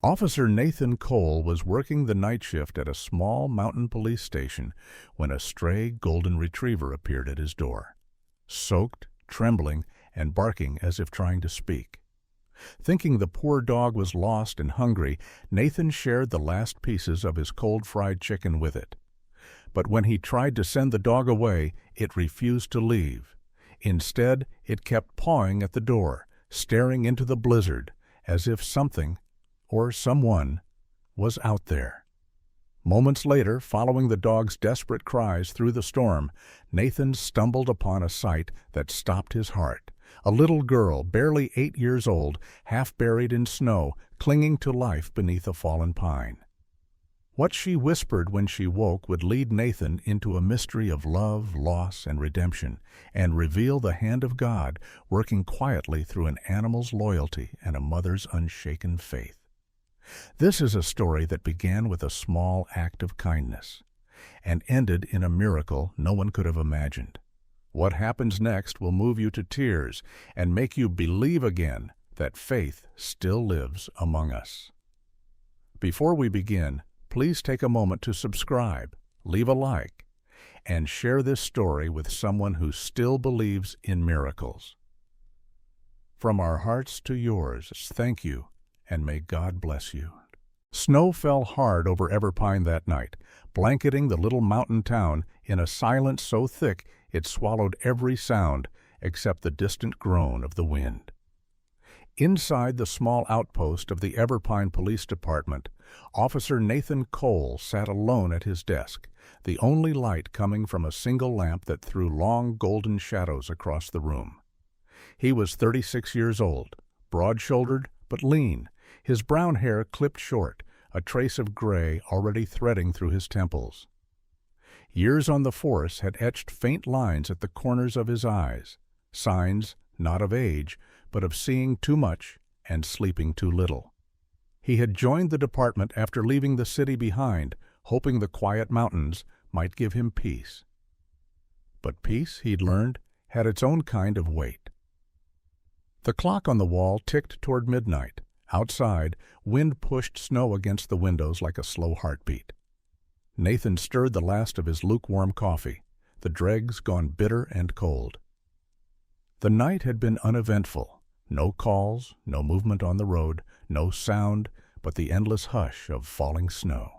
Officer Nathan Cole was working the night shift at a small mountain police station when a stray golden retriever appeared at his door, soaked, trembling, and barking as if trying to speak. Thinking the poor dog was lost and hungry, Nathan shared the last pieces of his cold fried chicken with it. But when he tried to send the dog away, it refused to leave. Instead, it kept pawing at the door, staring into the blizzard, as if something, or someone, was out there. Moments later, following the dog's desperate cries through the storm, Nathan stumbled upon a sight that stopped his heart. A little girl, barely 8 years old, half buried in snow, clinging to life beneath a fallen pine. What she whispered when she woke would lead Nathan into a mystery of love, loss, and redemption, and reveal the hand of God working quietly through an animal's loyalty and a mother's unshaken faith. This is a story that began with a small act of kindness and ended in a miracle no one could have imagined. What happens next will move you to tears and make you believe again that faith still lives among us. Before we begin, please take a moment to subscribe, leave a like, and share this story with someone who still believes in miracles. From our hearts to yours, thank you, and may God bless you. Snow fell hard over Everpine that night, blanketing the little mountain town in a silence so thick it swallowed every sound except the distant groan of the wind. Inside the small outpost of the Everpine Police Department, Officer Nathan Cole sat alone at his desk, the only light coming from a single lamp that threw long golden shadows across the room. He was 36 years old, broad-shouldered but lean, his brown hair clipped short, a trace of gray already threading through his temples. Years on the force had etched faint lines at the corners of his eyes, signs not of age, but of seeing too much and sleeping too little. He had joined the department after leaving the city behind, hoping the quiet mountains might give him peace. But peace, he'd learned, had its own kind of weight. The clock on the wall ticked toward midnight. Outside, wind pushed snow against the windows like a slow heartbeat. Nathan stirred the last of his lukewarm coffee, the dregs gone bitter and cold. The night had been uneventful. No calls, no movement on the road, no sound but the endless hush of falling snow.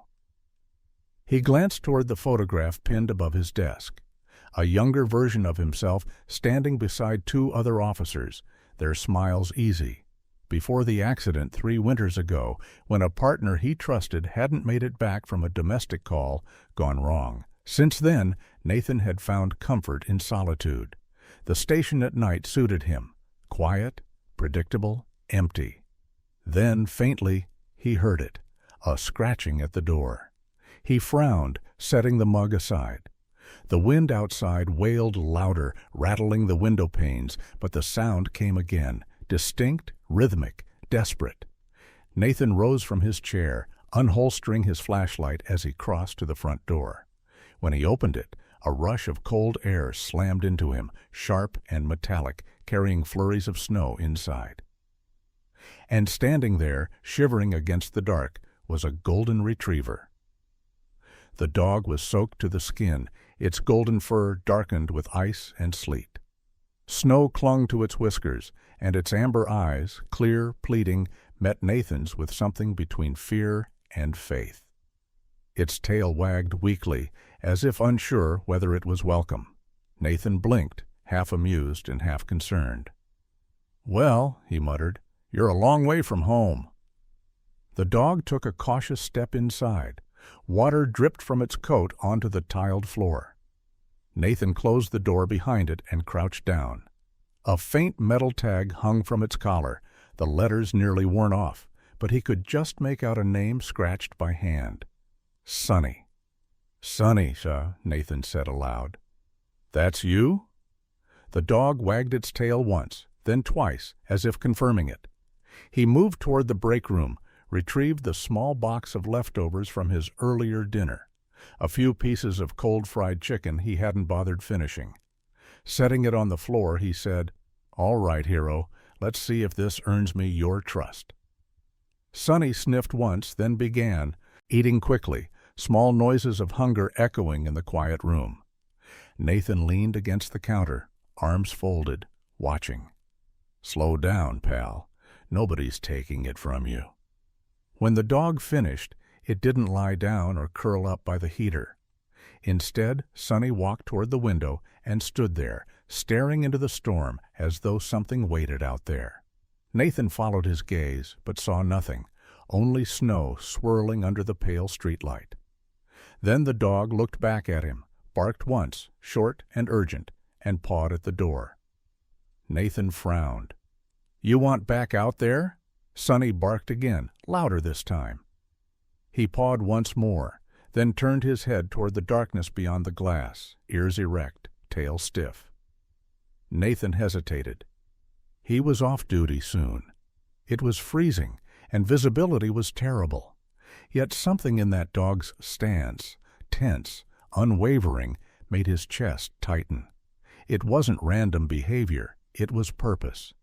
He glanced toward the photograph pinned above his desk. A younger version of himself standing beside 2 other officers, their smiles easy. Before the accident 3 winters ago, when a partner he trusted hadn't made it back from a domestic call gone wrong. Since then, Nathan had found comfort in solitude. The station at night suited him, quiet, predictable, empty. Then, faintly, he heard it, a scratching at the door. He frowned, setting the mug aside. The wind outside wailed louder, rattling the window panes, but the sound came again, distinct, rhythmic, desperate. Nathan rose from his chair, unholstering his flashlight as he crossed to the front door. When he opened it, a rush of cold air slammed into him, sharp and metallic, carrying flurries of snow inside. And standing there, shivering against the dark, was a golden retriever. The dog was soaked to the skin, its golden fur darkened with ice and sleet. Snow clung to its whiskers, and its amber eyes, clear, pleading, met Nathan's with something between fear and faith. Its tail wagged weakly, as if unsure whether it was welcome. Nathan blinked, half amused and half concerned. "Well," he muttered, "you're a long way from home." The dog took a cautious step inside. Water dripped from its coat onto the tiled floor. Nathan closed the door behind it and crouched down. A faint metal tag hung from its collar, the letters nearly worn off, but he could just make out a name scratched by hand. Sonny. "Sonny, sir," Nathan said aloud. "That's you?" The dog wagged its tail once, then twice, as if confirming it. He moved toward the break room, retrieved the small box of leftovers from his earlier dinner, a few pieces of cold fried chicken he hadn't bothered finishing. Setting it on the floor, he said, "All right, hero, let's see if this earns me your trust." Sonny sniffed once, then began, eating quickly, small noises of hunger echoing in the quiet room. Nathan leaned against the counter, arms folded, watching. "Slow down, pal. Nobody's taking it from you." When the dog finished, it didn't lie down or curl up by the heater. Instead, Sonny walked toward the window and stood there, staring into the storm as though something waited out there. Nathan followed his gaze, but saw nothing, only snow swirling under the pale streetlight. Then the dog looked back at him, barked once, short and urgent, and pawed at the door. Nathan frowned. "You want back out there?" Sonny barked again, louder this time. He pawed once more, then turned his head toward the darkness beyond the glass, ears erect, tail stiff. Nathan hesitated. He was off duty soon. It was freezing, and visibility was terrible. Yet something in that dog's stance, tense, unwavering, made his chest tighten. It wasn't random behavior, it was purpose.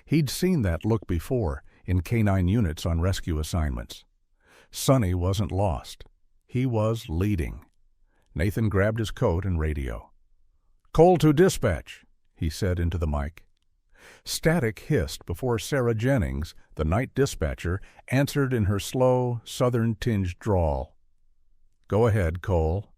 He'd seen that look before, in canine units on rescue assignments. Sonny wasn't lost. He was leading. Nathan grabbed his coat and radio. "Cole to dispatch," he said into the mic. Static hissed before Sarah Jennings, the night dispatcher, answered in her slow, southern-tinged drawl. "Go ahead, Cole.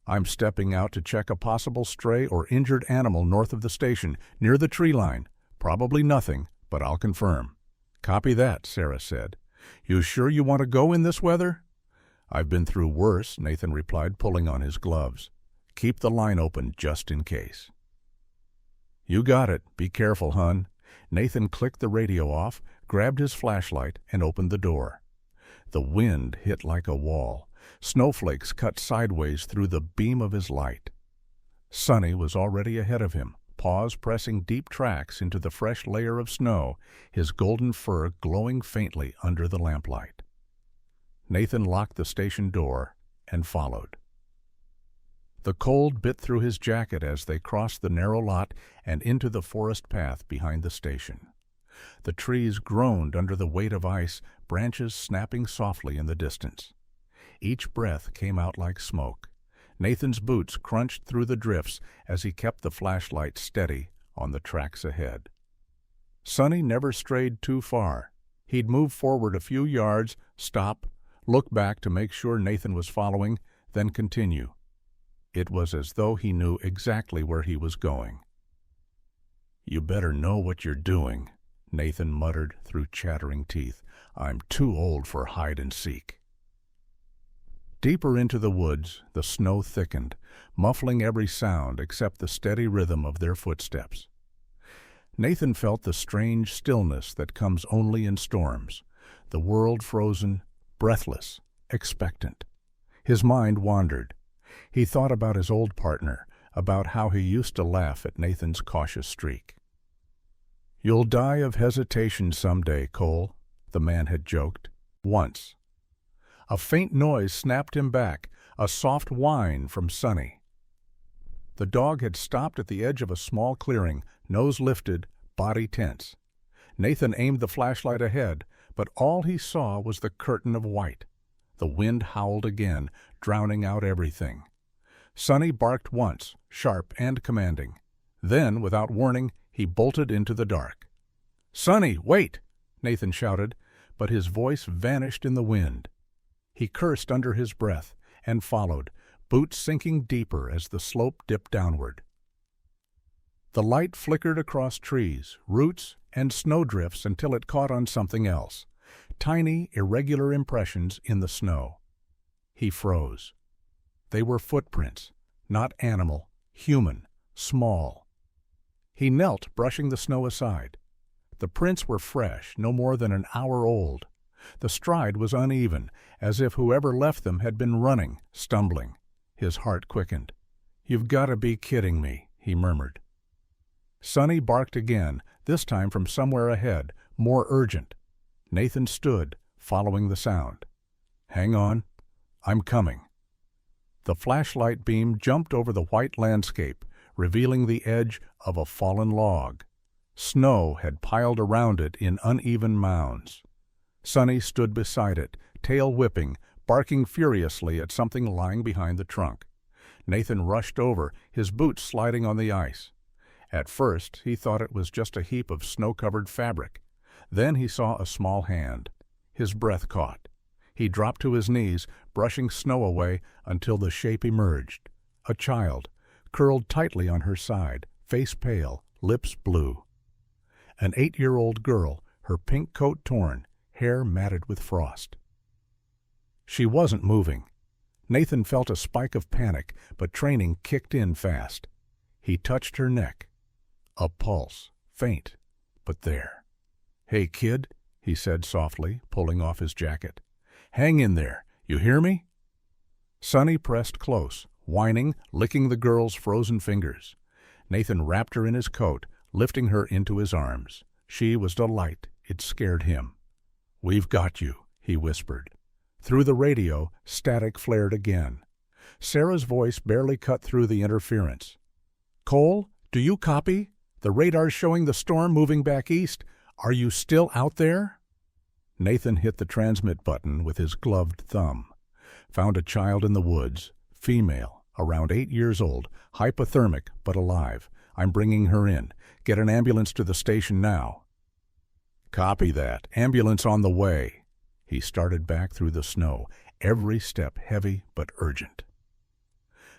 I'm stepping out to check a possible stray or injured animal north of the station, near the tree line. Probably nothing, but I'll confirm." "Copy that," Sarah said. "You sure you want to go in this weather?" "I've been through worse," Nathan replied, pulling on his gloves. "Keep the line open just in case." "You got it. Be careful, hun." Nathan clicked the radio off, grabbed his flashlight, and opened the door. The wind hit like a wall. Snowflakes cut sideways through the beam of his light. Sonny was already ahead of him, paws pressing deep tracks into the fresh layer of snow, his golden fur glowing faintly under the lamplight. Nathan locked the station door and followed. The cold bit through his jacket as they crossed the narrow lot and into the forest path behind the station. The trees groaned under the weight of ice, branches snapping softly in the distance. Each breath came out like smoke. Nathan's boots crunched through the drifts as he kept the flashlight steady on the tracks ahead. Sonny never strayed too far. He'd move forward a few yards, stop, look back to make sure Nathan was following, then continue. It was as though he knew exactly where he was going. "You better know what you're doing," Nathan muttered through chattering teeth. "I'm too old for hide and seek." Deeper into the woods, the snow thickened, muffling every sound except the steady rhythm of their footsteps. Nathan felt the strange stillness that comes only in storms, the world frozen, breathless, expectant. His mind wandered. He thought about his old partner, about how he used to laugh at Nathan's cautious streak. "You'll die of hesitation someday, Cole," the man had joked. Once. A faint noise snapped him back, a soft whine from Sonny. The dog had stopped at the edge of a small clearing, nose lifted, body tense. Nathan aimed the flashlight ahead, but all he saw was the curtain of white. The wind howled again, drowning out everything. Sonny barked once, sharp and commanding. Then, without warning, he bolted into the dark. "Sonny, wait!" Nathan shouted, but his voice vanished in the wind. He cursed under his breath and followed, boots sinking deeper as the slope dipped downward. The light flickered across trees, roots, and snowdrifts until it caught on something else, tiny, irregular impressions in the snow. He froze. They were footprints, not animal, human, small. He knelt, brushing the snow aside. The prints were fresh, no more than an hour old. The stride was uneven, as if whoever left them had been running, stumbling. His heart quickened. "You've got to be kidding me," he murmured. Sonny barked again, this time from somewhere ahead, more urgent. Nathan stood, following the sound. "Hang on. I'm coming." The flashlight beam jumped over the white landscape, revealing the edge of a fallen log. Snow had piled around it in uneven mounds. Sonny stood beside it, tail whipping, barking furiously at something lying behind the trunk. Nathan rushed over, his boots sliding on the ice. At first, he thought it was just a heap of snow-covered fabric. Then he saw a small hand. His breath caught. He dropped to his knees, brushing snow away until the shape emerged. A child, curled tightly on her side, face pale, lips blue. An 8-year-old girl, her pink coat torn, hair matted with frost. She wasn't moving. Nathan felt a spike of panic, but training kicked in fast. He touched her neck. A pulse, faint, but there. "Hey, kid," he said softly, pulling off his jacket. "Hang in there. You hear me?" Sonny pressed close, whining, licking the girl's frozen fingers. Nathan wrapped her in his coat, lifting her into his arms. She was a light. It scared him. "We've got you," he whispered. Through the radio, static flared again. Sarah's voice barely cut through the interference. "Cole, do you copy? The radar's showing the storm moving back east. Are you still out there?" Nathan hit the transmit button with his gloved thumb. Found a child in the woods, female, around 8 years old, hypothermic but alive. I'm bringing her in. Get an ambulance to the station now. "Copy that. Ambulance on the way." He started back through the snow, every step heavy but urgent.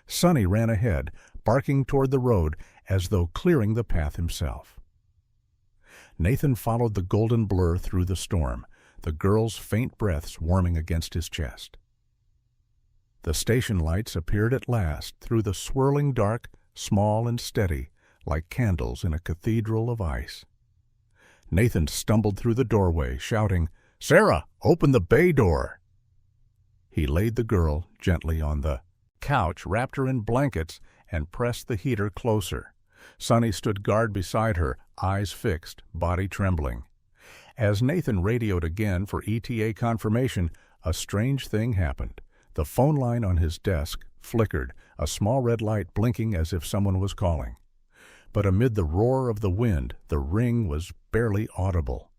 Sonny ran ahead, barking toward the road as though clearing the path himself. Nathan followed the golden blur through the storm, the girl's faint breaths warming against his chest. The station lights appeared at last through the swirling dark, small and steady, like candles in a cathedral of ice. Nathan stumbled through the doorway, shouting, "Sarah, open the bay door!" He laid the girl gently on the couch, wrapped her in blankets, and pressed the heater closer. Sonny stood guard beside her, eyes fixed, body trembling. As Nathan radioed again for ETA confirmation, a strange thing happened. The phone line on his desk flickered, a small red light blinking as if someone was calling. But amid the roar of the wind, the ring was barely audible.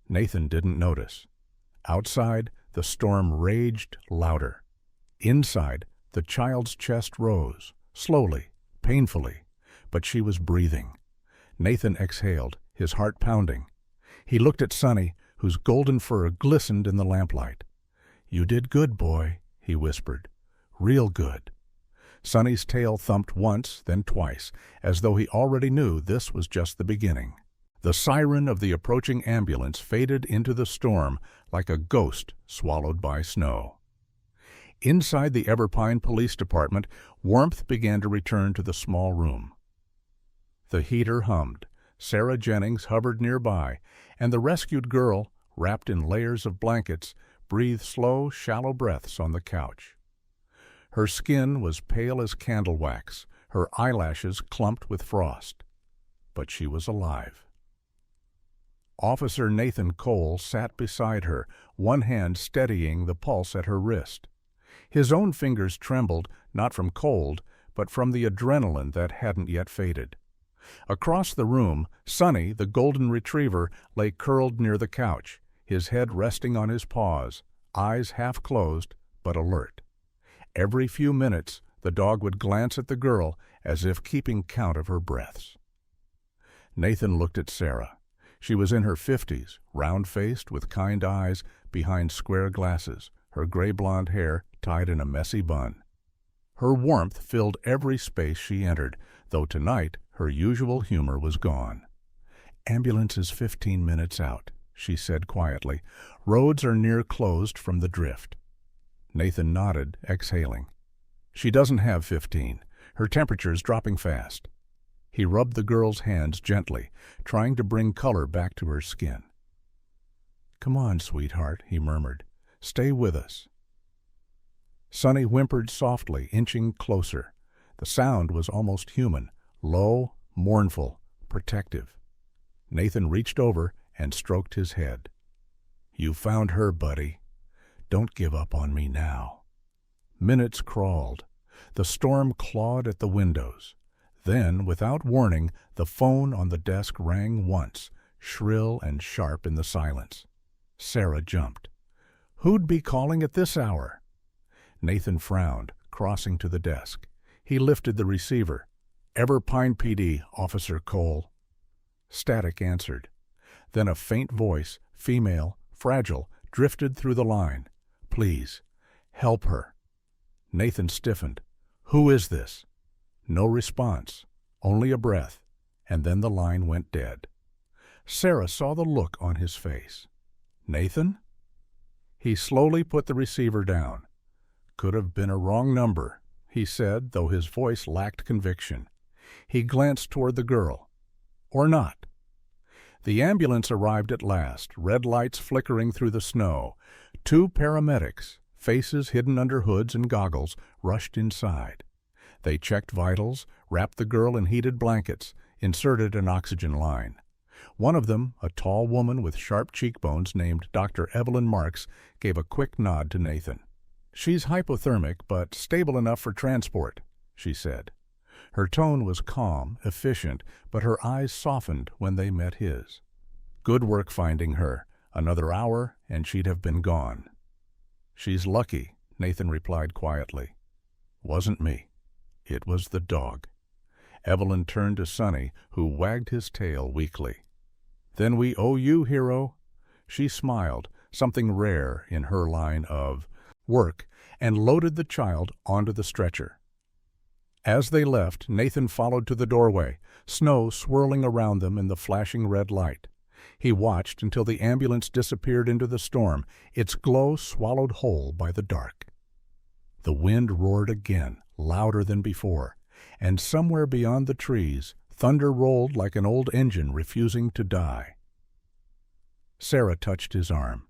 Nathan didn't notice. Outside, the storm raged louder. Inside, the child's chest rose, slowly, painfully, but she was breathing. Nathan exhaled, his heart pounding. He looked at Sonny, whose golden fur glistened in the lamplight. "You did good, boy," he whispered. "Real good." Sonny's tail thumped once, then twice, as though he already knew this was just the beginning. The siren of the approaching ambulance faded into the storm like a ghost swallowed by snow. Inside the Everpine Police Department, warmth began to return to the small room. The heater hummed. Sarah Jennings hovered nearby, and the rescued girl, wrapped in layers of blankets, breathed slow, shallow breaths on the couch. Her skin was pale as candle wax, her eyelashes clumped with frost. But she was alive. Officer Nathan Cole sat beside her, one hand steadying the pulse at her wrist. His own fingers trembled, not from cold, but from the adrenaline that hadn't yet faded. Across the room, Sonny, the golden retriever, lay curled near the couch, his head resting on his paws, eyes half closed but alert. Every few minutes, the dog would glance at the girl as if keeping count of her breaths. Nathan looked at Sarah. She was in her 50s, round-faced with kind eyes behind square glasses, her gray-blonde hair tied in a messy bun. Her warmth filled every space she entered, though tonight her usual humor was gone. "Ambulance is 15 minutes out," she said quietly. "Roads are near closed from the drift." Nathan nodded, exhaling. "She doesn't have 15. Her temperature's dropping fast." He rubbed the girl's hands gently, trying to bring color back to her skin. "Come on, sweetheart," he murmured. "Stay with us." Sonny whimpered softly, inching closer. The sound was almost human, low, mournful, protective. Nathan reached over and stroked his head. "You found her, buddy. Don't give up on me now." Minutes crawled. The storm clawed at the windows. Then, without warning, the phone on the desk rang once, shrill and sharp in the silence. Sarah jumped. Who'd be calling at this hour? Nathan frowned, crossing to the desk. He lifted the receiver. Everpine PD, Officer Cole. Static answered. Then a faint voice, female, fragile, drifted through the line. Please, help her. Nathan stiffened. Who is this? No response, only a breath, and then the line went dead. Sarah saw the look on his face. Nathan? He slowly put the receiver down. Could have been a wrong number, he said, though his voice lacked conviction. He glanced toward the girl. Or not. The ambulance arrived at last, red lights flickering through the snow. 2 paramedics, faces hidden under hoods and goggles, rushed inside. They checked vitals, wrapped the girl in heated blankets, inserted an oxygen line. One of them, a tall woman with sharp cheekbones named Dr. Evelyn Marks, gave a quick nod to Nathan. She's hypothermic, but stable enough for transport, she said. Her tone was calm, efficient, but her eyes softened when they met his. Good work finding her. Another hour, and she'd have been gone. She's lucky, Nathan replied quietly. Wasn't me. It was the dog. Evelyn turned to Sonny, who wagged his tail weakly. Then we owe you, hero. She smiled, something rare in her line of work, and loaded the child onto the stretcher. As they left, Nathan followed to the doorway, snow swirling around them in the flashing red light. He watched until the ambulance disappeared into the storm, its glow swallowed whole by the dark. The wind roared again, louder than before, and somewhere beyond the trees, thunder rolled like an old engine refusing to die. Sarah touched his arm.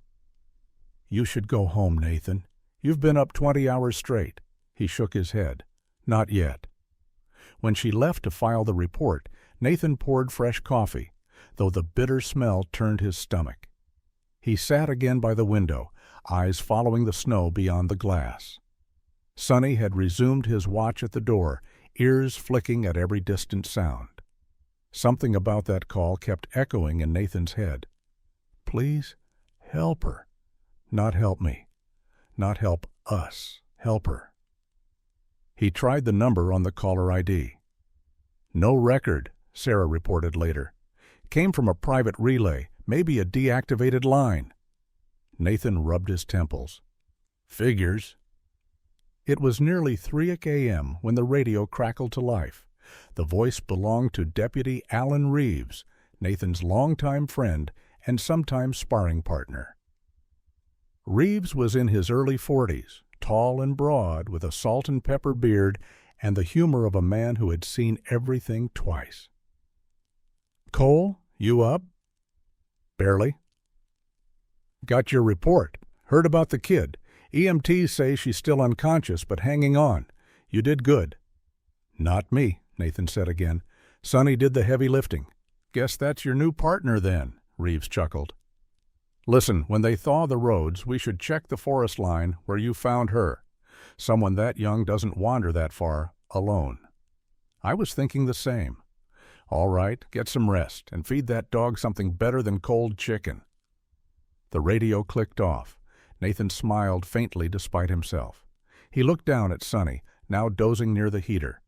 You should go home, Nathan. You've been up 20 hours straight. He shook his head. Not yet. When she left to file the report, Nathan poured fresh coffee, though the bitter smell turned his stomach. He sat again by the window, eyes following the snow beyond the glass. Sonny had resumed his watch at the door, ears flicking at every distant sound. Something about that call kept echoing in Nathan's head. Please, help her. Not help me. Not help us. Help her. He tried the number on the caller ID. No record, Sarah reported later. Came from a private relay, maybe a deactivated line. Nathan rubbed his temples. Figures. It was nearly 3 a.m. when the radio crackled to life. The voice belonged to Deputy Alan Reeves, Nathan's longtime friend and sometime sparring partner. Reeves was in his early 40s, tall and broad, with a salt and pepper beard and the humor of a man who had seen everything twice. Cole, you up? Barely. Got your report. Heard about the kid. EMTs say she's still unconscious, but hanging on. You did good. Not me, Nathan said again. Sonny did the heavy lifting. Guess that's your new partner then, Reeves chuckled. Listen, when they thaw the roads, we should check the forest line where you found her. Someone that young doesn't wander that far alone. I was thinking the same. All right, get some rest and feed that dog something better than cold chicken. The radio clicked off. Nathan smiled faintly despite himself. He looked down at Sonny, now dozing near the heater.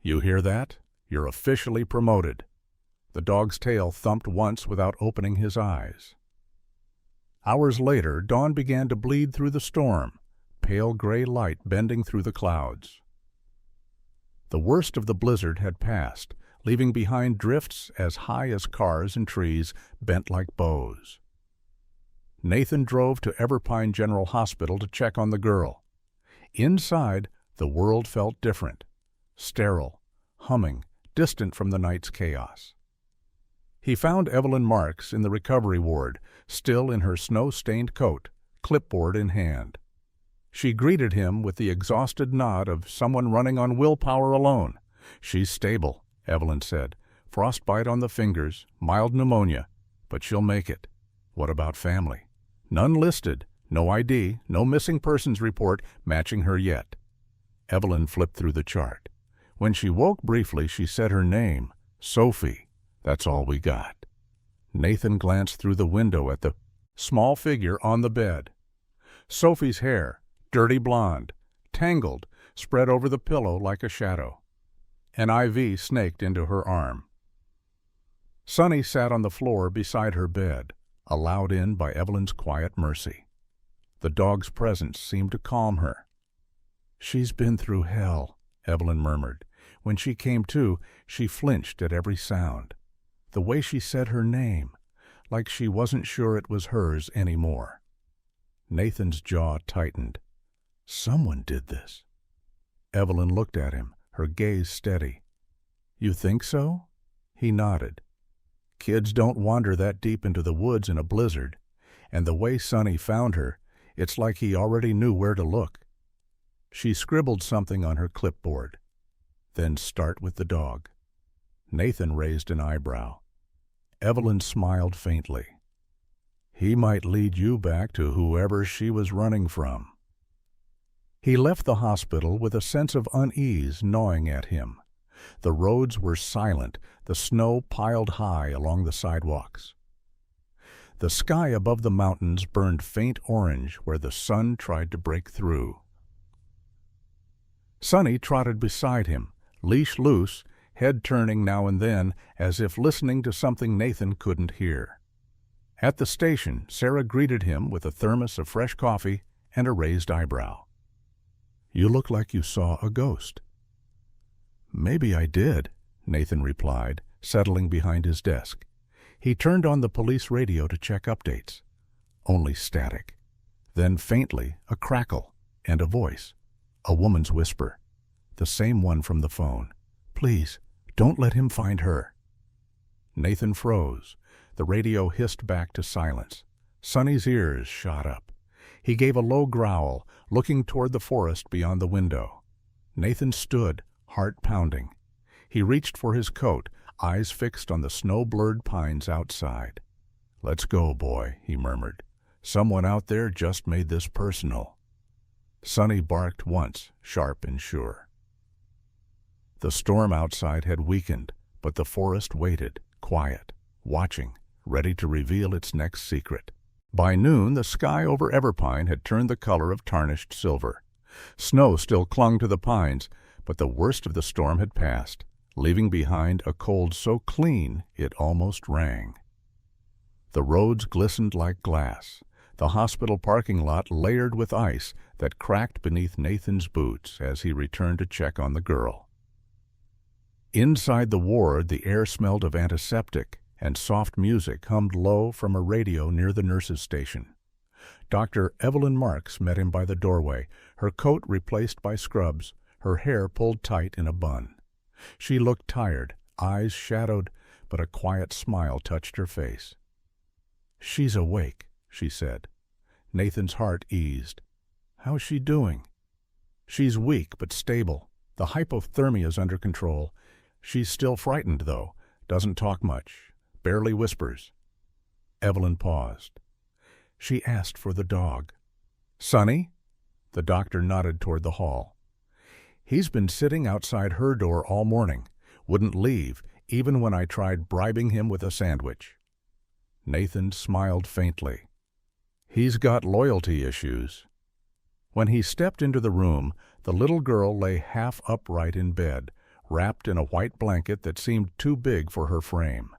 You hear that? You're officially promoted. The dog's tail thumped once without opening his eyes. Hours later, dawn began to bleed through the storm, pale gray light bending through the clouds. The worst of the blizzard had passed, leaving behind drifts as high as cars and trees bent like bows. Nathan drove to Everpine General Hospital to check on the girl. Inside, the world felt different, sterile, humming, distant from the night's chaos. He found Evelyn Marks in the recovery ward, still in her snow-stained coat, clipboard in hand. She greeted him with the exhausted nod of someone running on willpower alone. She's stable, Evelyn said. Frostbite on the fingers, mild pneumonia, but she'll make it. What about family? None listed, no ID, no missing persons report matching her yet. Evelyn flipped through the chart. When she woke briefly, she said her name, Sophie. That's all we got. Nathan glanced through the window at the small figure on the bed. Sophie's hair, dirty blonde, tangled, spread over the pillow like a shadow. An IV snaked into her arm. Sonny sat on the floor beside her bed, allowed in by Evelyn's quiet mercy. The dog's presence seemed to calm her. "She's been through hell," Evelyn murmured. When she came to, she flinched at every sound. The way she said her name, like she wasn't sure it was hers anymore. Nathan's jaw tightened. Someone did this. Evelyn looked at him, her gaze steady. "You think so?" He nodded. "Kids don't wander that deep into the woods in a blizzard, and the way Sonny found her, it's like he already knew where to look." She scribbled something on her clipboard. "Then start with the dog." Nathan raised an eyebrow. Evelyn smiled faintly. "He might lead you back to whoever she was running from." He left the hospital with a sense of unease gnawing at him. The roads were silent, the snow piled high along the sidewalks. The sky above the mountains burned faint orange where the sun tried to break through. Sonny trotted beside him, leash loose, head turning now and then as if listening to something Nathan couldn't hear. At the station, Sarah greeted him with a thermos of fresh coffee and a raised eyebrow. "You look like you saw a ghost." "Maybe I did," Nathan replied, settling behind his desk. He turned on the police radio to check updates. Only static. Then faintly, a crackle and a voice. A woman's whisper. The same one from the phone. "Please, don't let him find her." Nathan froze. The radio hissed back to silence. Sonny's ears shot up. He gave a low growl, looking toward the forest beyond the window. Nathan stood, heart pounding. He reached for his coat, eyes fixed on the snow-blurred pines outside. "Let's go, boy," he murmured. "Someone out there just made this personal." Sonny barked once, sharp and sure. The storm outside had weakened, but the forest waited, quiet, watching, ready to reveal its next secret. By noon, the sky over Everpine had turned the color of tarnished silver. Snow still clung to the pines, but the worst of the storm had passed, leaving behind a cold so clean it almost rang. The roads glistened like glass, the hospital parking lot layered with ice that cracked beneath Nathan's boots as he returned to check on the girl. Inside the ward, the air smelled of antiseptic, and soft music hummed low from a radio near the nurse's station. Dr. Evelyn Marks met him by the doorway, her coat replaced by scrubs, her hair pulled tight in a bun. She looked tired, eyes shadowed, but a quiet smile touched her face. "She's awake," she said. Nathan's heart eased. "How's she doing?" "She's weak but stable. The hypothermia's under control. She's still frightened, though. Doesn't talk much. Barely whispers." Evelyn paused. She asked for the dog. "Sonny?" The doctor nodded toward the hall. "He's been sitting outside her door all morning. Wouldn't leave, even when I tried bribing him with a sandwich." Nathan smiled faintly. "He's got loyalty issues." When he stepped into the room, the little girl lay half upright in bed, wrapped in a white blanket that seemed too big for her frame.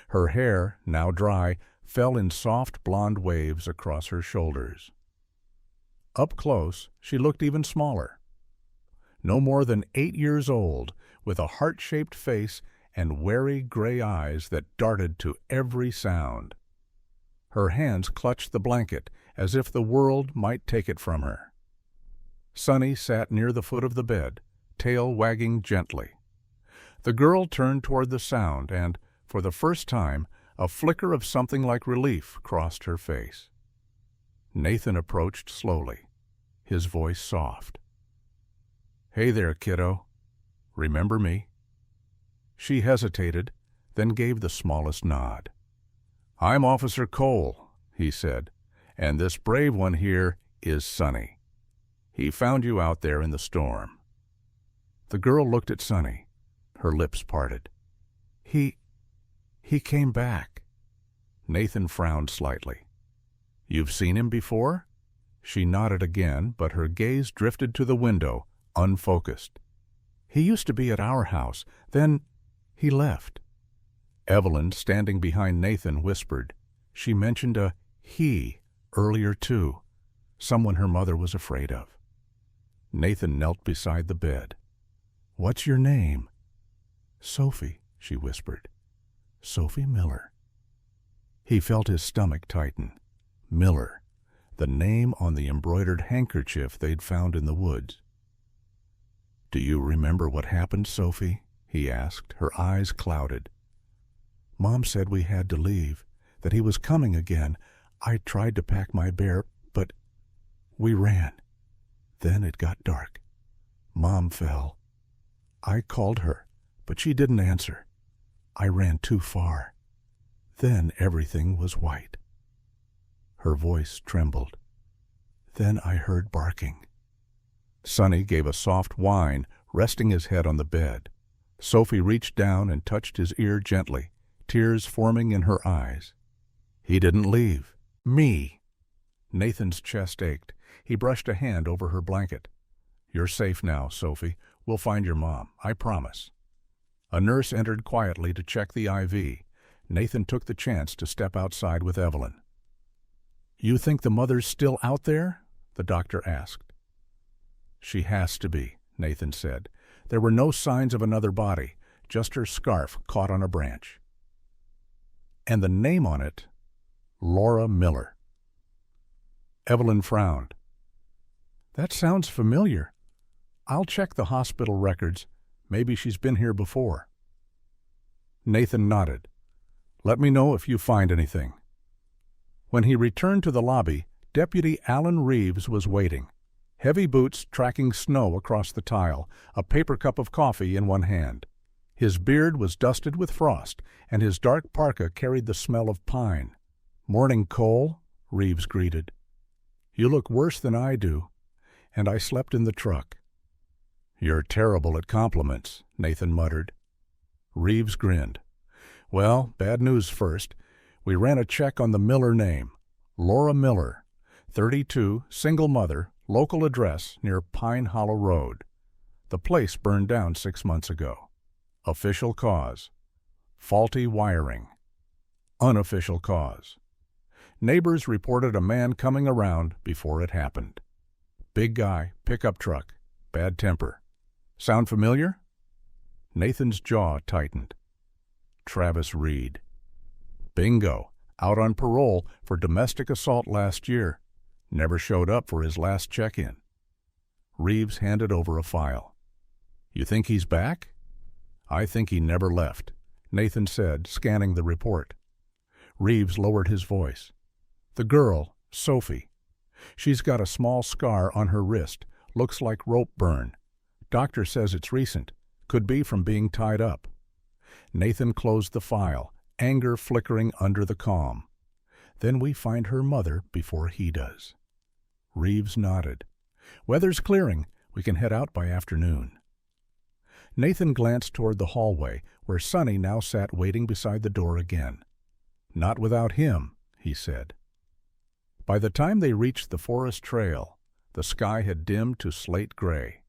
Her hair, now dry, fell in soft blonde waves across her shoulders. Up close, she looked even smaller. No more than 8 years old, with a heart-shaped face and wary gray eyes that darted to every sound. Her hands clutched the blanket as if the world might take it from her. Sonny sat near the foot of the bed, tail wagging gently. The girl turned toward the sound and, for the first time, a flicker of something like relief crossed her face. Nathan approached slowly, his voice soft. "Hey there, kiddo. Remember me?" She hesitated, then gave the smallest nod. "I'm Officer Cole," he said, "and this brave one here is Sonny. He found you out there in the storm." The girl looked at Sonny. Her lips parted. He came back." Nathan frowned slightly. You've seen him before? She nodded again, but her gaze drifted to the window, unfocused. He used to be at our house. Then he left. Evelyn, standing behind Nathan, whispered. She mentioned a he earlier too, someone her mother was afraid of. Nathan knelt beside the bed. What's your name? Sophie, she whispered. Sophie Miller. He felt his stomach tighten. Miller, the name on the embroidered handkerchief they'd found in the woods. Do you remember what happened, Sophie? He asked, her eyes clouded. Mom said we had to leave, that he was coming again. I tried to pack my bear, but we ran. Then it got dark. Mom fell. I called her, but she didn't answer. I ran too far. Then everything was white. Her voice trembled. Then I heard barking. Sonny gave a soft whine, resting his head on the bed. Sophie reached down and touched his ear gently, tears forming in her eyes. He didn't leave. Me. Nathan's chest ached. He brushed a hand over her blanket. You're safe now, Sophie. We'll find your mom, I promise. A nurse entered quietly to check the IV. Nathan took the chance to step outside with Evelyn. You think the mother's still out there? The doctor asked. She has to be, Nathan said. There were no signs of another body, just her scarf caught on a branch. And the name on it, Laura Miller. Evelyn frowned. That sounds familiar. I'll check the hospital records. Maybe she's been here before. Nathan nodded. Let me know if you find anything. When he returned to the lobby, Deputy Alan Reeves was waiting. Heavy boots tracking snow across the tile, a paper cup of coffee in one hand. His beard was dusted with frost, and his dark parka carried the smell of pine. Morning, Cole, Reeves greeted. You look worse than I do, and I slept in the truck. You're terrible at compliments, Nathan muttered. Reeves grinned. Well, bad news first. We ran a check on the Miller name. Laura Miller, 32, single mother, local address near Pine Hollow Road. The place burned down 6 months ago. Official cause, faulty wiring. Unofficial cause. Neighbors reported a man coming around before it happened. Big guy, pickup truck, bad temper. Sound familiar? Nathan's jaw tightened. Travis Reed. Bingo, out on parole for domestic assault last year. Never showed up for his last check-in. Reeves handed over a file. You think he's back? I think he never left, Nathan said, scanning the report. Reeves lowered his voice. The girl, Sophie. She's got a small scar on her wrist, looks like rope burn. Doctor says it's recent, could be from being tied up. Nathan closed the file, anger flickering under the calm. Then we find her mother before he does. Reeves nodded. Weather's clearing. We can head out by afternoon. Nathan glanced toward the hallway, where Sonny now sat waiting beside the door again. Not without him, he said. By the time they reached the forest trail, the sky had dimmed to slate gray.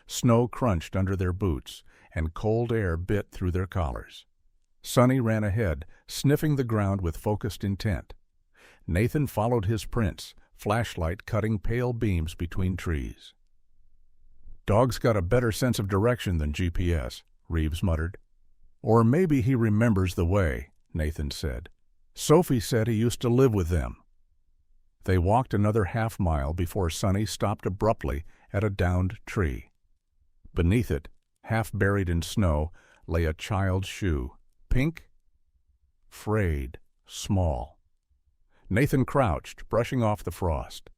Snow crunched under their boots, and cold air bit through their collars. Sonny ran ahead, sniffing the ground with focused intent. Nathan followed his prints, flashlight cutting pale beams between trees. Dog's got a better sense of direction than GPS, Reeves muttered. Or maybe he remembers the way, Nathan said. Sophie said he used to live with them. They walked another half-mile before Sonny stopped abruptly at a downed tree. Beneath it, half buried in snow, lay a child's shoe, pink, frayed, small. Nathan crouched, brushing off the frost.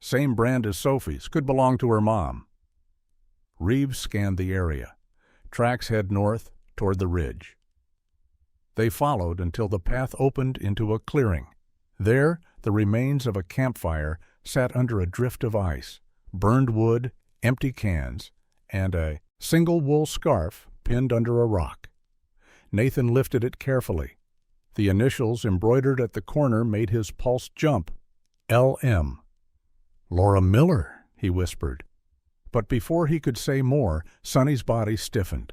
Same brand as Sophie's, could belong to her mom. Reeves scanned the area. Tracks head north, toward the ridge. They followed until the path opened into a clearing. There, the remains of a campfire sat under a drift of ice, burned wood, empty cans, and a single wool scarf pinned under a rock. Nathan lifted it carefully. The initials embroidered at the corner made his pulse jump. L.M. "Laura Miller," he whispered. But before he could say more, Sonny's body stiffened.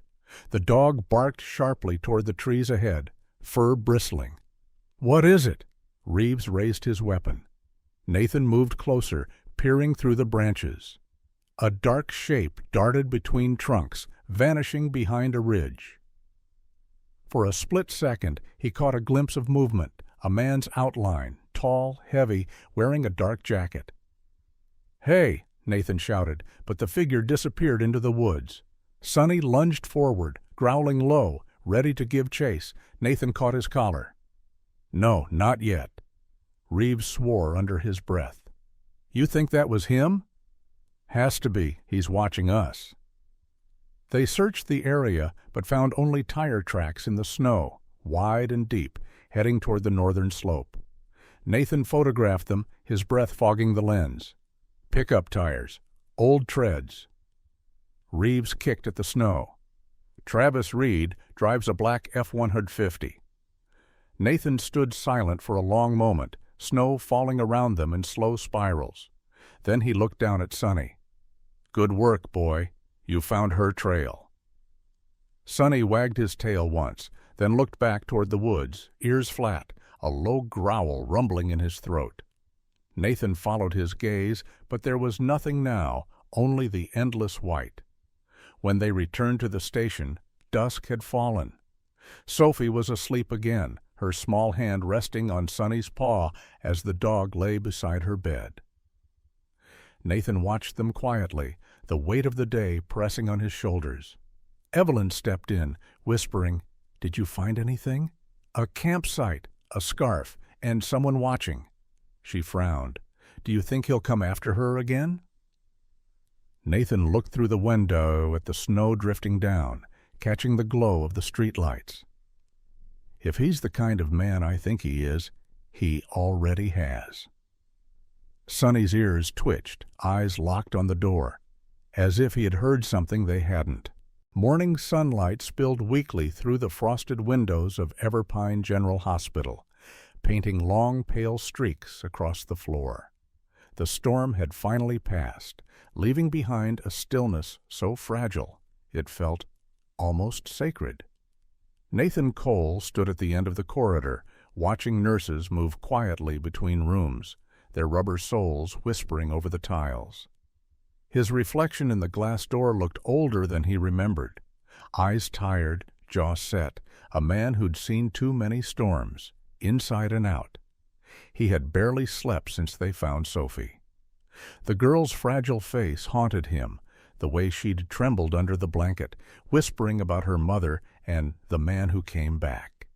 The dog barked sharply toward the trees ahead, fur bristling. "What is it?" Reeves raised his weapon. Nathan moved closer, peering through the branches. A dark shape darted between trunks, vanishing behind a ridge. For a split second, he caught a glimpse of movement, a man's outline, tall, heavy, wearing a dark jacket. "Hey!" Nathan shouted, but the figure disappeared into the woods. Sonny lunged forward, growling low, ready to give chase. Nathan caught his collar. "No, not yet." Reeves swore under his breath. "You think that was him?" "Has to be. He's watching us." They searched the area, but found only tire tracks in the snow, wide and deep, heading toward the northern slope. Nathan photographed them, his breath fogging the lens. "Pickup tires. Old treads." Reeves kicked at the snow. "Travis Reed drives a black F-150. Nathan stood silent for a long moment, snow falling around them in slow spirals. Then he looked down at Sonny. "Good work, boy. You found her trail." Sonny wagged his tail once, then looked back toward the woods, ears flat, a low growl rumbling in his throat. Nathan followed his gaze, but there was nothing now, only the endless white. When they returned to the station, dusk had fallen. Sophie was asleep again, her small hand resting on Sonny's paw as the dog lay beside her bed. Nathan watched them quietly, the weight of the day pressing on his shoulders. Evelyn stepped in, whispering, "Did you find anything?" "A campsite, a scarf, and someone watching." She frowned. "Do you think he'll come after her again?" Nathan looked through the window at the snow drifting down, catching the glow of the streetlights. "If he's the kind of man I think he is, he already has." Sonny's ears twitched, eyes locked on the door, as if he had heard something they hadn't. Morning sunlight spilled weakly through the frosted windows of Everpine General Hospital, painting long pale streaks across the floor. The storm had finally passed, leaving behind a stillness so fragile it felt almost sacred. Nathan Cole stood at the end of the corridor, watching nurses move quietly between rooms, their rubber soles whispering over the tiles. His reflection in the glass door looked older than he remembered. Eyes tired, jaw set, a man who'd seen too many storms, inside and out. He had barely slept since they found Sophie. The girl's fragile face haunted him, the way she'd trembled under the blanket, whispering about her mother and the man who came back.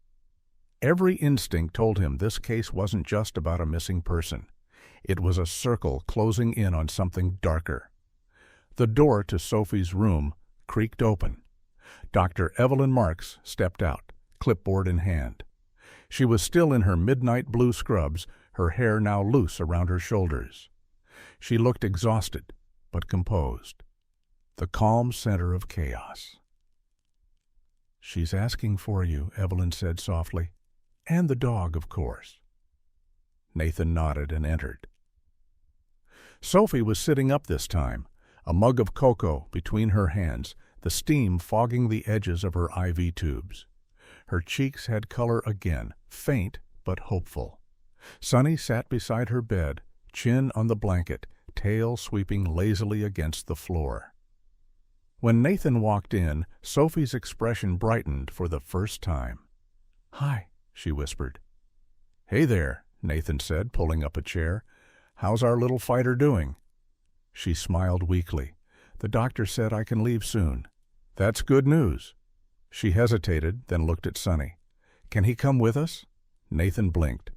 Every instinct told him this case wasn't just about a missing person. It was a circle closing in on something darker. The door to Sophie's room creaked open. Dr. Evelyn Marks stepped out, clipboard in hand. She was still in her midnight blue scrubs, her hair now loose around her shoulders. She looked exhausted, but composed. The calm center of chaos. "She's asking for you," Evelyn said softly. "And the dog, of course." Nathan nodded and entered. Sophie was sitting up this time, a mug of cocoa between her hands, the steam fogging the edges of her IV tubes. Her cheeks had color again, faint but hopeful. Sonny sat beside her bed, chin on the blanket, tail sweeping lazily against the floor. When Nathan walked in, Sophie's expression brightened for the first time. "Hi," she whispered. "Hey there," Nathan said, pulling up a chair. "How's our little fighter doing?" She smiled weakly. "The doctor said I can leave soon." "That's good news." She hesitated, then looked at Sonny. "Can he come with us?" Nathan blinked.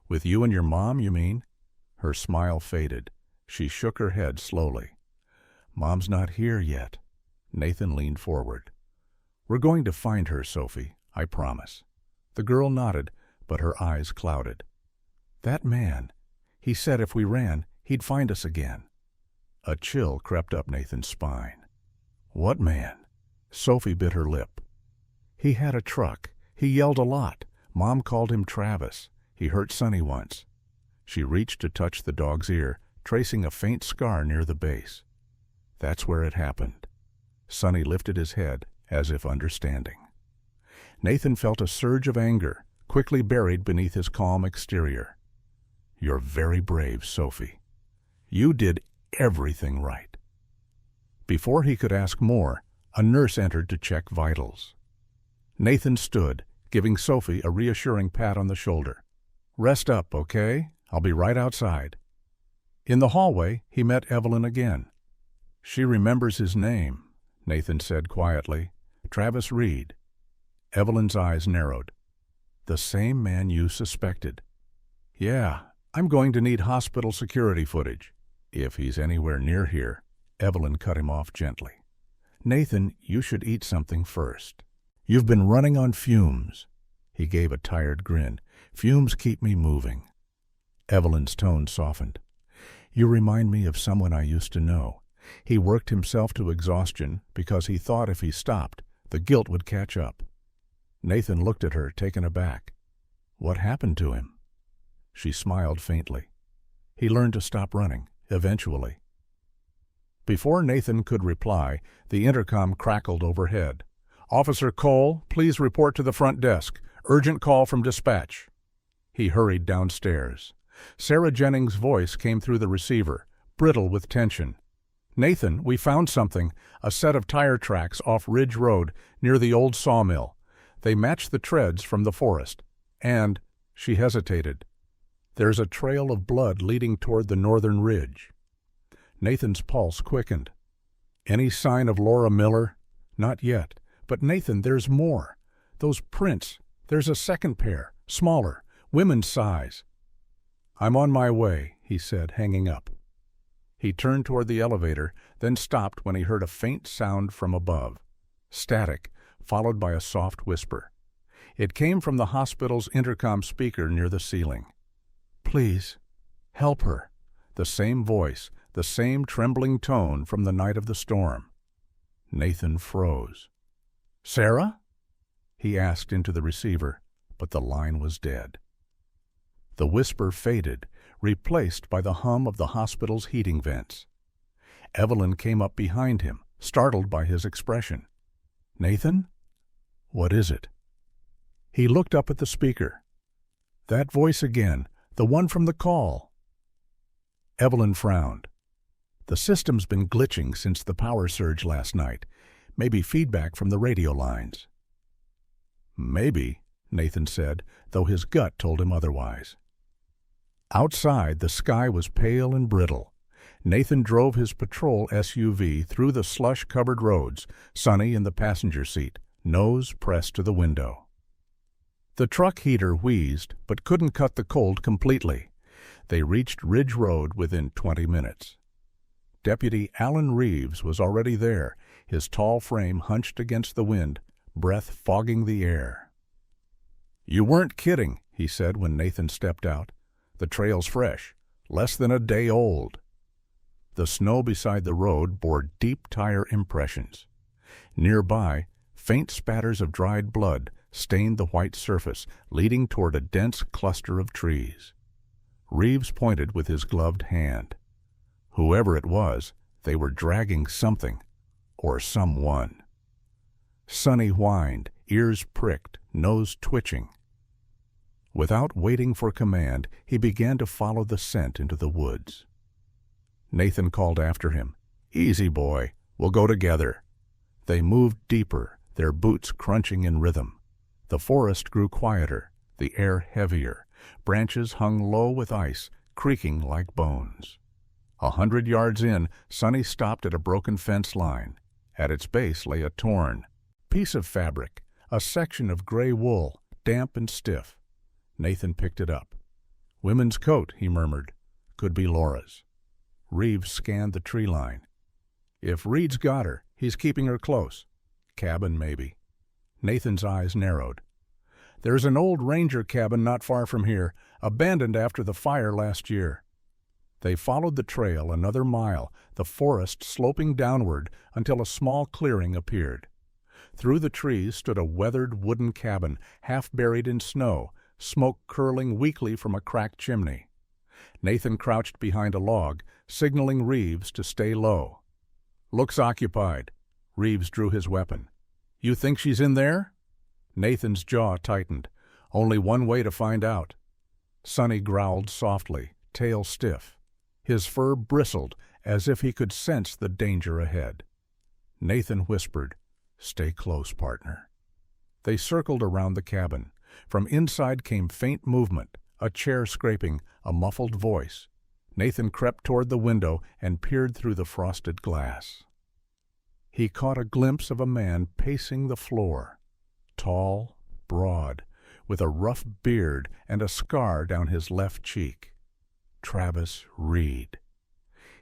"With you and your mom, you mean?" Her smile faded. She shook her head slowly. "Mom's not here yet." Nathan leaned forward. "We're going to find her, Sophie, I promise." The girl nodded, but her eyes clouded. "That man, he said if we ran, he'd find us again." A chill crept up Nathan's spine. "What man?" Sophie bit her lip. "He had a truck. He yelled a lot. Mom called him Travis. He hurt Sonny once." She reached to touch the dog's ear, tracing a faint scar near the base. That's where it happened. Sonny lifted his head, as if understanding. Nathan felt a surge of anger, quickly buried beneath his calm exterior. You're very brave, Sophie. You did everything right. Before he could ask more, a nurse entered to check vitals. Nathan stood, giving Sophie a reassuring pat on the shoulder. Rest up, okay? I'll be right outside. In the hallway, he met Evelyn again. She remembers his name, Nathan said quietly. Travis Reed. Evelyn's eyes narrowed. The same man you suspected. Yeah, I'm going to need hospital security footage. If he's anywhere near here. Evelyn cut him off gently. Nathan, you should eat something first. You've been running on fumes. He gave a tired grin. Fumes keep me moving. Evelyn's tone softened. You remind me of someone I used to know. He worked himself to exhaustion because he thought if he stopped, the guilt would catch up. Nathan looked at her, taken aback. What happened to him? She smiled faintly. He learned to stop running, eventually. Before Nathan could reply, the intercom crackled overhead. Officer Cole, please report to the front desk. Urgent call from dispatch. He hurried downstairs. Sarah Jennings' voice came through the receiver, brittle with tension. Nathan, we found something, a set of tire tracks off Ridge Road near the old sawmill. They match the treads from the forest. And, she hesitated, there's a trail of blood leading toward the northern ridge. Nathan's pulse quickened. Any sign of Laura Miller? Not yet. But Nathan, there's more. Those prints, there's a second pair, smaller, women's size. I'm on my way, he said, hanging up. He turned toward the elevator, then stopped when he heard a faint sound from above. Static, followed by a soft whisper. It came from the hospital's intercom speaker near the ceiling. Please, help her. The same voice, the same trembling tone from the night of the storm. Nathan froze. Sarah? He asked into the receiver, but the line was dead. The whisper faded, replaced by the hum of the hospital's heating vents. Evelyn came up behind him, startled by his expression. Nathan? What is it? He looked up at the speaker. That voice again, the one from the call. Evelyn frowned. The system's been glitching since the power surge last night. Maybe feedback from the radio lines. Maybe, Nathan said, though his gut told him otherwise. Outside, the sky was pale and brittle. Nathan drove his patrol SUV through the slush-covered roads, Sonny in the passenger seat, nose pressed to the window. The truck heater wheezed, but couldn't cut the cold completely. They reached Ridge Road within 20 minutes. Deputy Alan Reeves was already there, his tall frame hunched against the wind, breath fogging the air. You weren't kidding, he said when Nathan stepped out. The trail's fresh, less than a day old. The snow beside the road bore deep tire impressions. Nearby, faint spatters of dried blood stained the white surface, leading toward a dense cluster of trees. Reeves pointed with his gloved hand. Whoever it was, they were dragging something, or someone. Sonny whined, ears pricked, nose twitching. Without waiting for command, he began to follow the scent into the woods. Nathan called after him, Easy, boy, we'll go together. They moved deeper, their boots crunching in rhythm. The forest grew quieter, the air heavier. Branches hung low with ice, creaking like bones. 100 yards in, Sonny stopped at a broken fence line. At its base lay a torn piece of fabric, a section of gray wool, damp and stiff. Nathan picked it up. Women's coat, he murmured. Could be Laura's. Reeves scanned the tree line. If Reed's got her, he's keeping her close. Cabin, maybe. Nathan's eyes narrowed. There's an old ranger cabin not far from here, abandoned after the fire last year. They followed the trail another mile, the forest sloping downward until a small clearing appeared. Through the trees stood a weathered wooden cabin, half buried in snow, smoke curling weakly from a cracked chimney. Nathan crouched behind a log, signaling Reeves to stay low. "Looks occupied." Reeves drew his weapon. "You think she's in there?" Nathan's jaw tightened. Only one way to find out. Sonny growled softly, tail stiff. His fur bristled as if he could sense the danger ahead. Nathan whispered, "Stay close, partner." They circled around the cabin. From inside came faint movement, a chair scraping, a muffled voice. Nathan crept toward the window and peered through the frosted glass. He caught a glimpse of a man pacing the floor, tall, broad, with a rough beard and a scar down his left cheek. Travis Reed.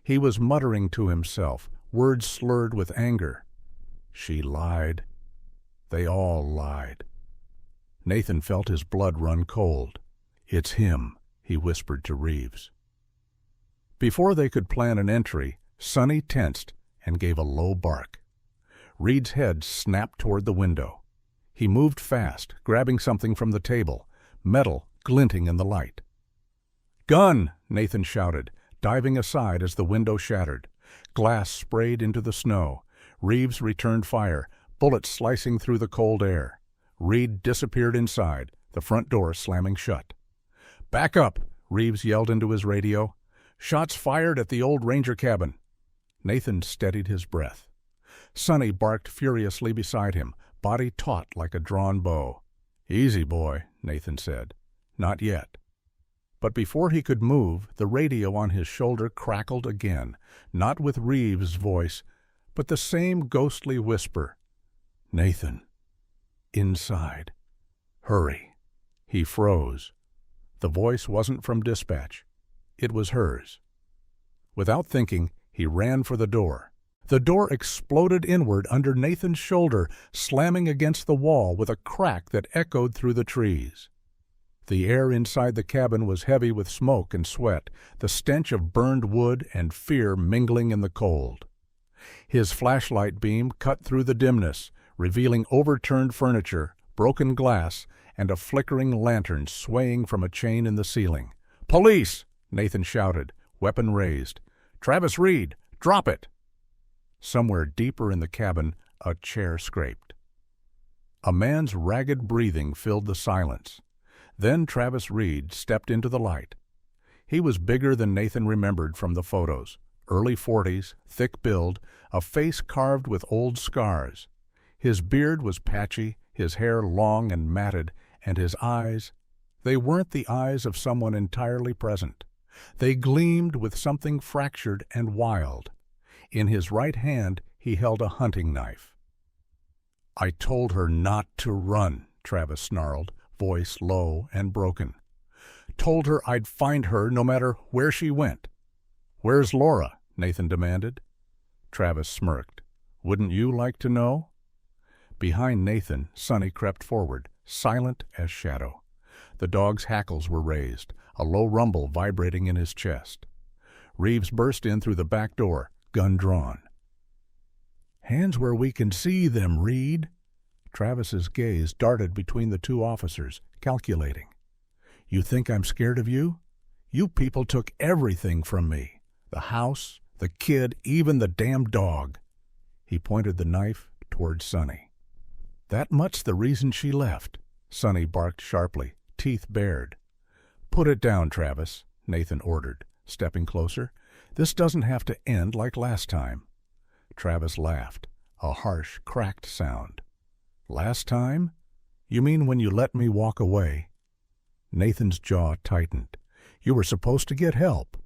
He was muttering to himself, words slurred with anger. She lied. They all lied. Nathan felt his blood run cold. "It's him," he whispered to Reeves. Before they could plan an entry, Sonny tensed and gave a low bark. Reed's head snapped toward the window. He moved fast, grabbing something from the table, metal glinting in the light. "Gun!" Nathan shouted, diving aside as the window shattered. Glass sprayed into the snow. Reeves returned fire, bullets slicing through the cold air. Reed disappeared inside, the front door slamming shut. "Back up!" Reeves yelled into his radio. "Shots fired at the old ranger cabin." Nathan steadied his breath. Sonny barked furiously beside him, body taut like a drawn bow. "Easy, boy," Nathan said. "Not yet." But before he could move, the radio on his shoulder crackled again, not with Reeves' voice, but the same ghostly whisper. "Nathan. Inside. Hurry." He froze. The voice wasn't from dispatch. It was hers. Without thinking, he ran for the door. The door exploded inward under Nathan's shoulder, slamming against the wall with a crack that echoed through the trees. The air inside the cabin was heavy with smoke and sweat, the stench of burned wood and fear mingling in the cold. His flashlight beam cut through the dimness, revealing overturned furniture, broken glass, and a flickering lantern swaying from a chain in the ceiling. "Police!" Nathan shouted, weapon raised. "Travis Reed, drop it!" Somewhere deeper in the cabin, a chair scraped. A man's ragged breathing filled the silence. Then Travis Reed stepped into the light. He was bigger than Nathan remembered from the photos. Early 40s, thick build, a face carved with old scars. His beard was patchy, his hair long and matted, and his eyes, they weren't the eyes of someone entirely present. They gleamed with something fractured and wild. In his right hand he held a hunting knife. "I told her not to run," Travis snarled, voice low and broken. "Told her I'd find her no matter where she went." "Where's Laura?" Nathan demanded. Travis smirked. "Wouldn't you like to know?" Behind Nathan, Sonny crept forward, silent as shadow. The dog's hackles were raised, a low rumble vibrating in his chest. Reeves burst in through the back door, gun drawn. "Hands where we can see them, Reed." Travis's gaze darted between the two officers, calculating. "You think I'm scared of you? You people took everything from me. The house, the kid, even the damn dog." He pointed the knife toward Sonny. "That much the reason she left," Sonny barked sharply, teeth bared. "Put it down, Travis," Nathan ordered, stepping closer. "This doesn't have to end like last time." Travis laughed, a harsh, cracked sound. "Last time? You mean when you let me walk away?" Nathan's jaw tightened. "You were supposed to get help."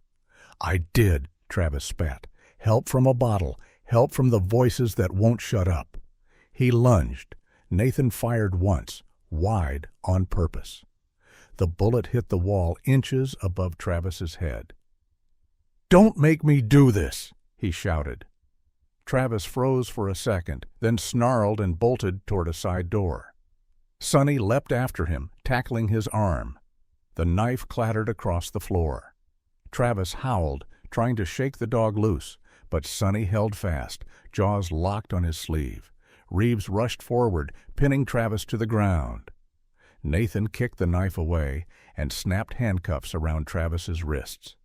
"I did," Travis spat. "Help from a bottle, help from the voices that won't shut up." He lunged. Nathan fired once, wide on purpose. The bullet hit the wall inches above Travis's head. "Don't make me do this!" he shouted. Travis froze for a second, then snarled and bolted toward a side door. Sonny leapt after him, tackling his arm. The knife clattered across the floor. Travis howled, trying to shake the dog loose, but Sonny held fast, jaws locked on his sleeve. Reeves rushed forward, pinning Travis to the ground. Nathan kicked the knife away and snapped handcuffs around Travis's wrists.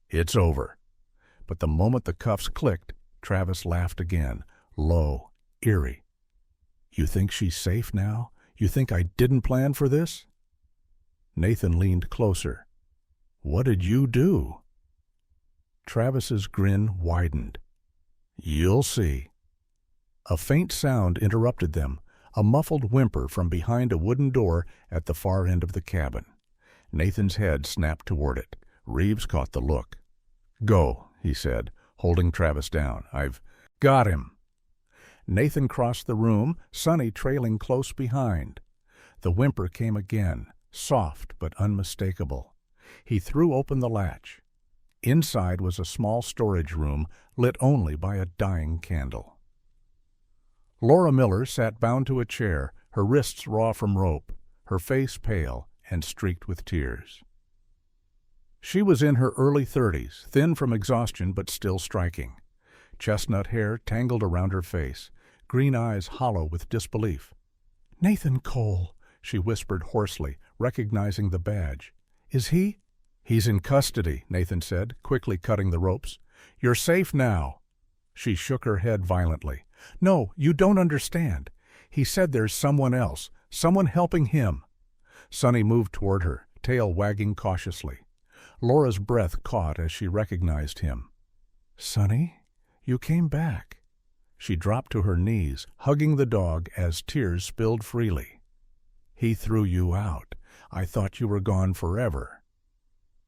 "It's over." But the moment the cuffs clicked, Travis laughed again, low, eerie. "You think she's safe now? You think I didn't plan for this?" Nathan leaned closer. "What did you do?" Travis's grin widened. "You'll see." A faint sound interrupted them, a muffled whimper from behind a wooden door at the far end of the cabin. Nathan's head snapped toward it. Reeves caught the look. "Go," he said, holding Travis down. "I've got him." Nathan crossed the room, Sonny trailing close behind. The whimper came again, soft but unmistakable. He threw open the latch. Inside was a small storage room, lit only by a dying candle. Laura Miller sat bound to a chair, her wrists raw from rope, her face pale and streaked with tears. She was in her early 30s, thin from exhaustion but still striking. Chestnut hair tangled around her face, green eyes hollow with disbelief. "Nathan Cole," she whispered hoarsely, recognizing the badge. "Is he—" "He's in custody," Nathan said, quickly cutting the ropes. "You're safe now." She shook her head violently. "No, you don't understand. He said there's someone else, someone helping him." Sonny moved toward her, tail wagging cautiously. Laura's breath caught as she recognized him. "Sonny, you came back." She dropped to her knees, hugging the dog as tears spilled freely. "He threw you out. I thought you were gone forever."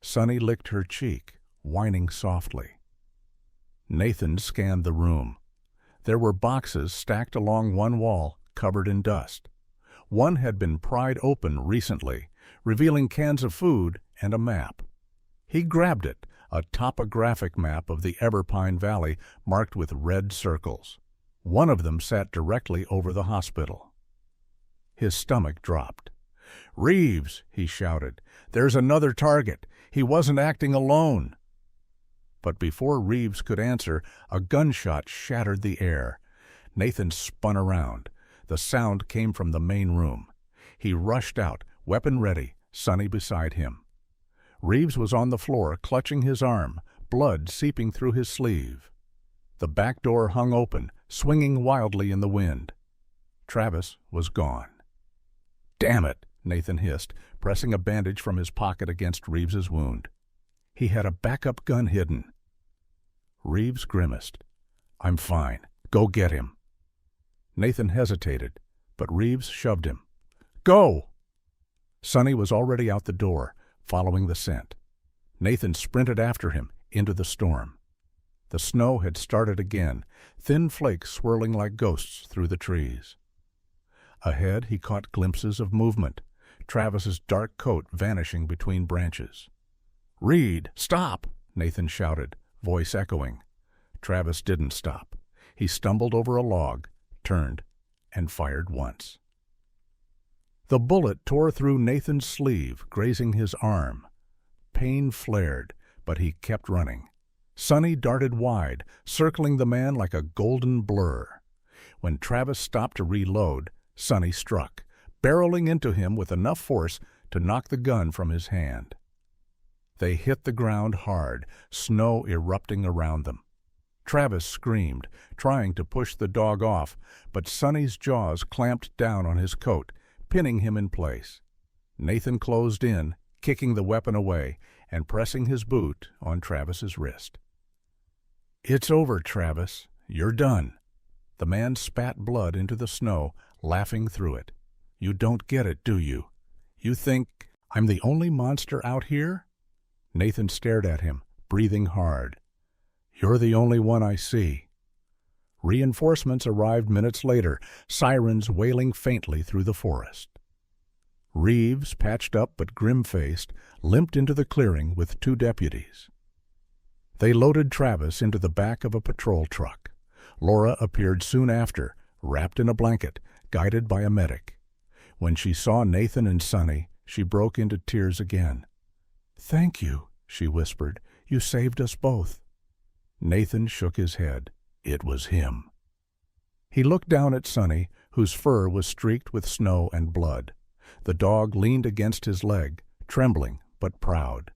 Sonny licked her cheek, whining softly. Nathan scanned the room. There were boxes stacked along one wall, covered in dust. One had been pried open recently, revealing cans of food and a map. He grabbed it, a topographic map of the Everpine Valley marked with red circles. One of them sat directly over the hospital. His stomach dropped. "Reeves," he shouted, "there's another target. He wasn't acting alone." But before Reeves could answer, a gunshot shattered the air. Nathan spun around. The sound came from the main room. He rushed out, weapon ready, Sonny beside him. Reeves was on the floor, clutching his arm, blood seeping through his sleeve. The back door hung open, swinging wildly in the wind. Travis was gone. "Damn it," Nathan hissed, pressing a bandage from his pocket against Reeves's wound. He had a backup gun hidden. Reeves grimaced. "I'm fine. Go get him." Nathan hesitated, but Reeves shoved him. "Go!" Sonny was already out the door, following the scent. Nathan sprinted after him, into the storm. The snow had started again, thin flakes swirling like ghosts through the trees. Ahead he caught glimpses of movement, Travis's dark coat vanishing between branches. "Reed, stop!" Nathan shouted, voice echoing. Travis didn't stop. He stumbled over a log, turned, and fired once. The bullet tore through Nathan's sleeve, grazing his arm. Pain flared, but he kept running. Sonny darted wide, circling the man like a golden blur. When Travis stopped to reload, Sonny struck, barreling into him with enough force to knock the gun from his hand. They hit the ground hard, snow erupting around them. Travis screamed, trying to push the dog off, but Sonny's jaws clamped down on his coat, pinning him in place. Nathan closed in, kicking the weapon away and pressing his boot on Travis's wrist. "It's over, Travis. You're done." The man spat blood into the snow, laughing through it. "You don't get it, do you? You think I'm the only monster out here?" Nathan stared at him, breathing hard. "You're the only one I see." Reinforcements arrived minutes later, sirens wailing faintly through the forest. Reeves, patched up but grim-faced, limped into the clearing with 2 deputies. They loaded Travis into the back of a patrol truck. Laura appeared soon after, wrapped in a blanket, guided by a medic. When she saw Nathan and Sonny, she broke into tears again. "Thank you," she whispered. "You saved us both." Nathan shook his head. It was him. He looked down at Sonny, whose fur was streaked with snow and blood. The dog leaned against his leg, trembling but proud.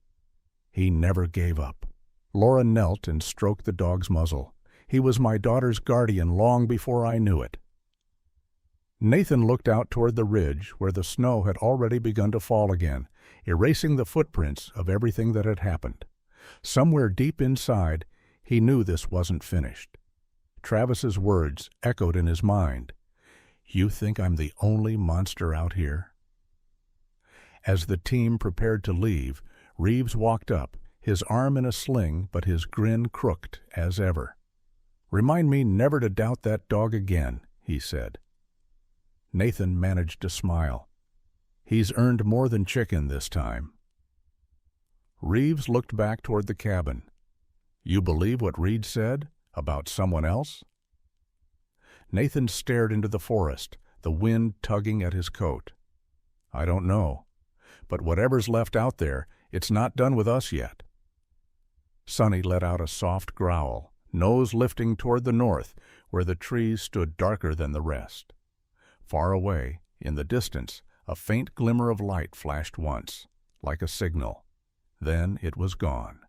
He never gave up. Laura knelt and stroked the dog's muzzle. He was my daughter's guardian long before I knew it. Nathan looked out toward the ridge where the snow had already begun to fall again, erasing the footprints of everything that had happened. Somewhere deep inside, he knew this wasn't finished. Travis's words echoed in his mind. "You think I'm the only monster out here?" As the team prepared to leave, Reeves walked up, his arm in a sling but his grin crooked as ever. "Remind me never to doubt that dog again," he said. Nathan managed to smile. "He's earned more than chicken this time." Reeves looked back toward the cabin. "You believe what Reed said about someone else?" Nathan stared into the forest, the wind tugging at his coat. "I don't know. But whatever's left out there, it's not done with us yet." Sonny let out a soft growl, nose lifting toward the north, where the trees stood darker than the rest. Far away, in the distance, a faint glimmer of light flashed once, like a signal. Then it was gone.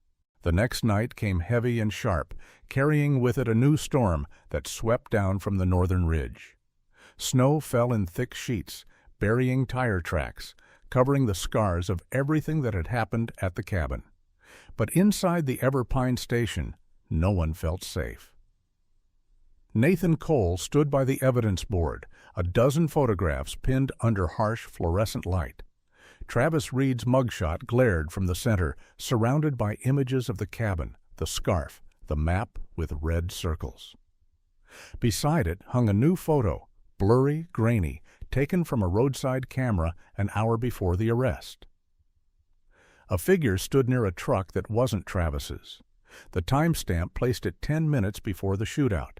The next night came heavy and sharp, carrying with it a new storm that swept down from the northern ridge. Snow fell in thick sheets, burying tire tracks, covering the scars of everything that had happened at the cabin. But inside the Everpine station, no one felt safe. Nathan Cole stood by the evidence board, a dozen photographs pinned under harsh fluorescent light. Travis Reed's mugshot glared from the center, surrounded by images of the cabin, the scarf, the map with red circles. Beside it hung a new photo, blurry, grainy, taken from a roadside camera an hour before the arrest. A figure stood near a truck that wasn't Travis's. The timestamp placed it 10 minutes before the shootout.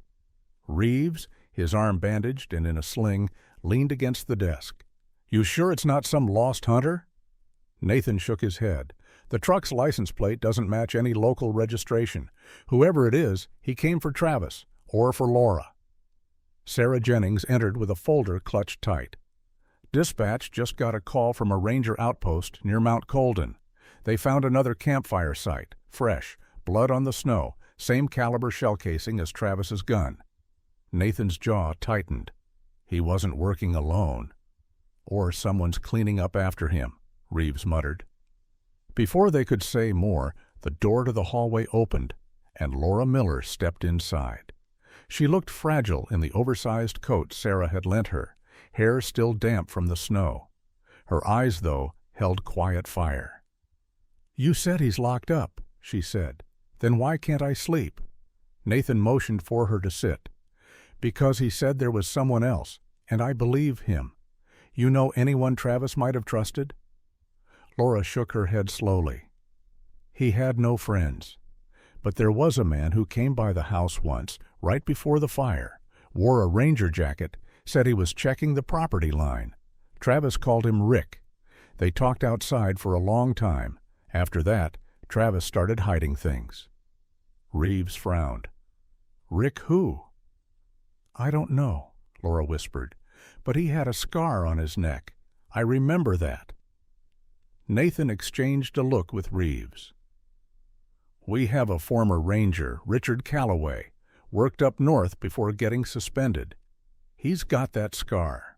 Reeves, his arm bandaged and in a sling, leaned against the desk. "You sure it's not some lost hunter?" Nathan shook his head. "The truck's license plate doesn't match any local registration. Whoever it is, he came for Travis, or for Laura." Sarah Jennings entered with a folder clutched tight. "Dispatch just got a call from a ranger outpost near Mount Colden. They found another campfire site, fresh, blood on the snow, same caliber shell casing as Travis's gun." Nathan's jaw tightened. He wasn't working alone. "Or someone's cleaning up after him," Reeves muttered. Before they could say more, the door to the hallway opened, and Laura Miller stepped inside. She looked fragile in the oversized coat Sarah had lent her, hair still damp from the snow. Her eyes, though, held quiet fire. "You said he's locked up," she said. "Then why can't I sleep?" Nathan motioned for her to sit. "Because he said there was someone else, and I believe him. You know anyone Travis might have trusted?" Laura shook her head slowly. "He had no friends. But there was a man who came by the house once, right before the fire, wore a ranger jacket, said he was checking the property line. Travis called him Rick. They talked outside for a long time. After that, Travis started hiding things." Reeves frowned. "Rick who?" "I don't know," Laura whispered, "but he had a scar on his neck. I remember that." Nathan exchanged a look with Reeves. "We have a former ranger, Richard Calloway, worked up north before getting suspended. He's got that scar."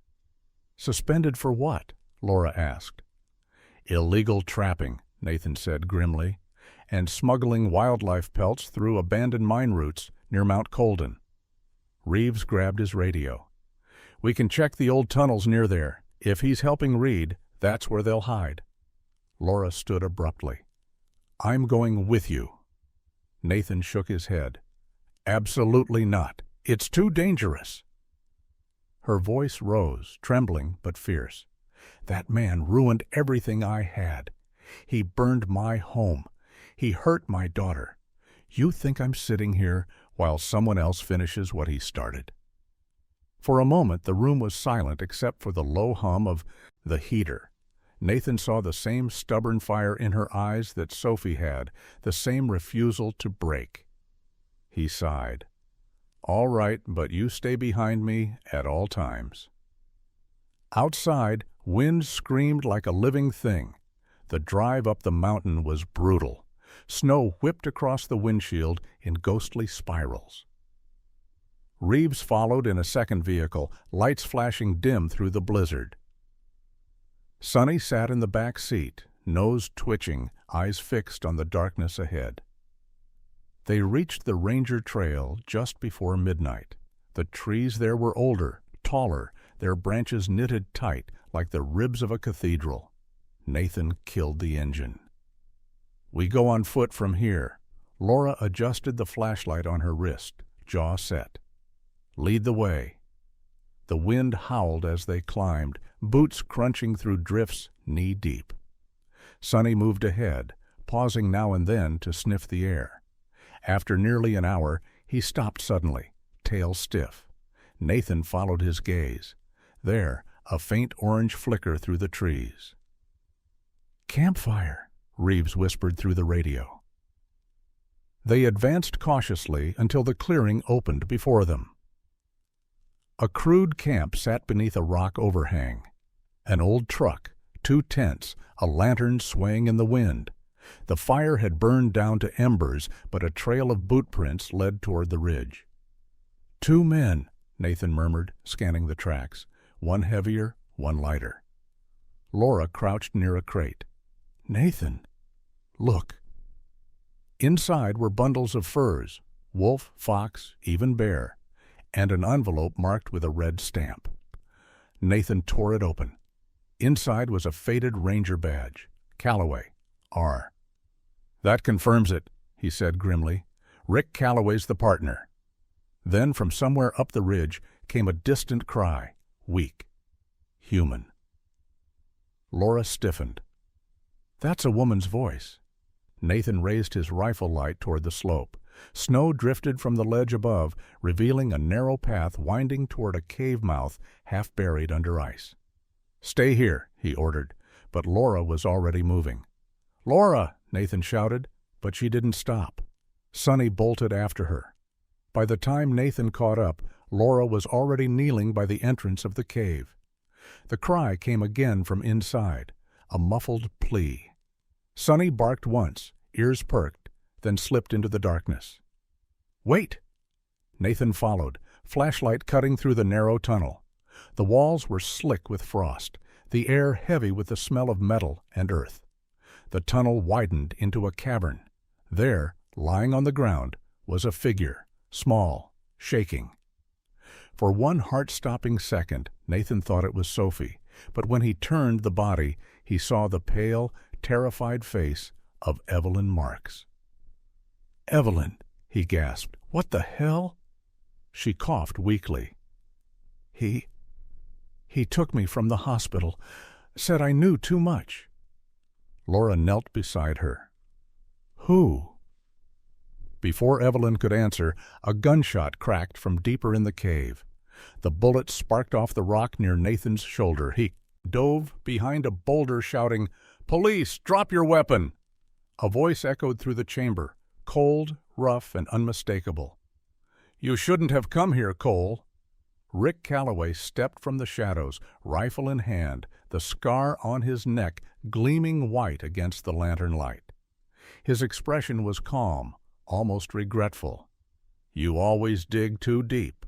"Suspended for what?" Laura asked. "Illegal trapping," Nathan said grimly, "and smuggling wildlife pelts through abandoned mine routes near Mount Colden." Reeves grabbed his radio. "We can check the old tunnels near there. If he's helping Reed, that's where they'll hide." Laura stood abruptly. "I'm going with you." Nathan shook his head. "Absolutely not. It's too dangerous." Her voice rose, trembling but fierce. "That man ruined everything I had. He burned my home. He hurt my daughter. You think I'm sitting here while someone else finishes what he started?" For a moment the room was silent except for the low hum of the heater. Nathan saw the same stubborn fire in her eyes that Sophie had, the same refusal to break. He sighed. "All right, but you stay behind me at all times." Outside, Wind screamed like a living thing. The drive up the mountain was brutal. Snow whipped across the windshield in ghostly spirals. Reeves followed in a second vehicle, lights flashing dim through the blizzard. Sonny sat in the back seat, nose twitching, eyes fixed on the darkness ahead. They reached the Ranger Trail just before midnight. The trees there were older, taller, their branches knitted tight like the ribs of a cathedral. Nathan killed the engine. "We go on foot from here." Laura adjusted the flashlight on her wrist, jaw set. "Lead the way." The wind howled as they climbed, boots crunching through drifts knee-deep. Sonny moved ahead, pausing now and then to sniff the air. After nearly an hour, he stopped suddenly, tail stiff. Nathan followed his gaze. There, a faint orange flicker through the trees. "Campfire," Reeves whispered through the radio. They advanced cautiously until the clearing opened before them. A crude camp sat beneath a rock overhang. An old truck, 2 tents, a lantern swaying in the wind. The fire had burned down to embers, but a trail of boot prints led toward the ridge. 2 men, Nathan murmured, scanning the tracks, one heavier, one lighter. Laura crouched near a crate. "Nathan, look." Inside were bundles of furs, wolf, fox, even bear, and an envelope marked with a red stamp. Nathan tore it open. Inside was a faded ranger badge, Calloway, R. "That confirms it," he said grimly. "Rick Calloway's the partner." Then from somewhere up the ridge came a distant cry, weak, human. Laura stiffened. "That's a woman's voice." Nathan raised his rifle light toward the slope. Snow drifted from the ledge above, revealing a narrow path winding toward a cave mouth half buried under ice. "Stay here," he ordered, but Laura was already moving. "Laura!" Nathan shouted, but she didn't stop. Sonny bolted after her. By the time Nathan caught up, Laura was already kneeling by the entrance of the cave. The cry came again from inside, a muffled plea. Sonny barked once, ears perked, then slipped into the darkness. "Wait!" Nathan followed, flashlight cutting through the narrow tunnel. The walls were slick with frost, the air heavy with the smell of metal and earth. The tunnel widened into a cavern. There, lying on the ground, was a figure, small, shaking. For one heart-stopping second, Nathan thought it was Sophie, but when he turned the body, he saw the pale, terrified face of Evelyn Marks. "Evelyn," he gasped. "What the hell?" She coughed weakly. He took me from the hospital, said I knew too much." Laura knelt beside her. "Who?" Before Evelyn could answer, a gunshot cracked from deeper in the cave. The bullet sparked off the rock near Nathan's shoulder. He dove behind a boulder shouting, "Police, drop your weapon!" A voice echoed through the chamber, cold, rough, and unmistakable. "You shouldn't have come here, Cole." Rick Calloway stepped from the shadows, rifle in hand, the scar on his neck gleaming white against the lantern light. His expression was calm, almost regretful. "You always dig too deep."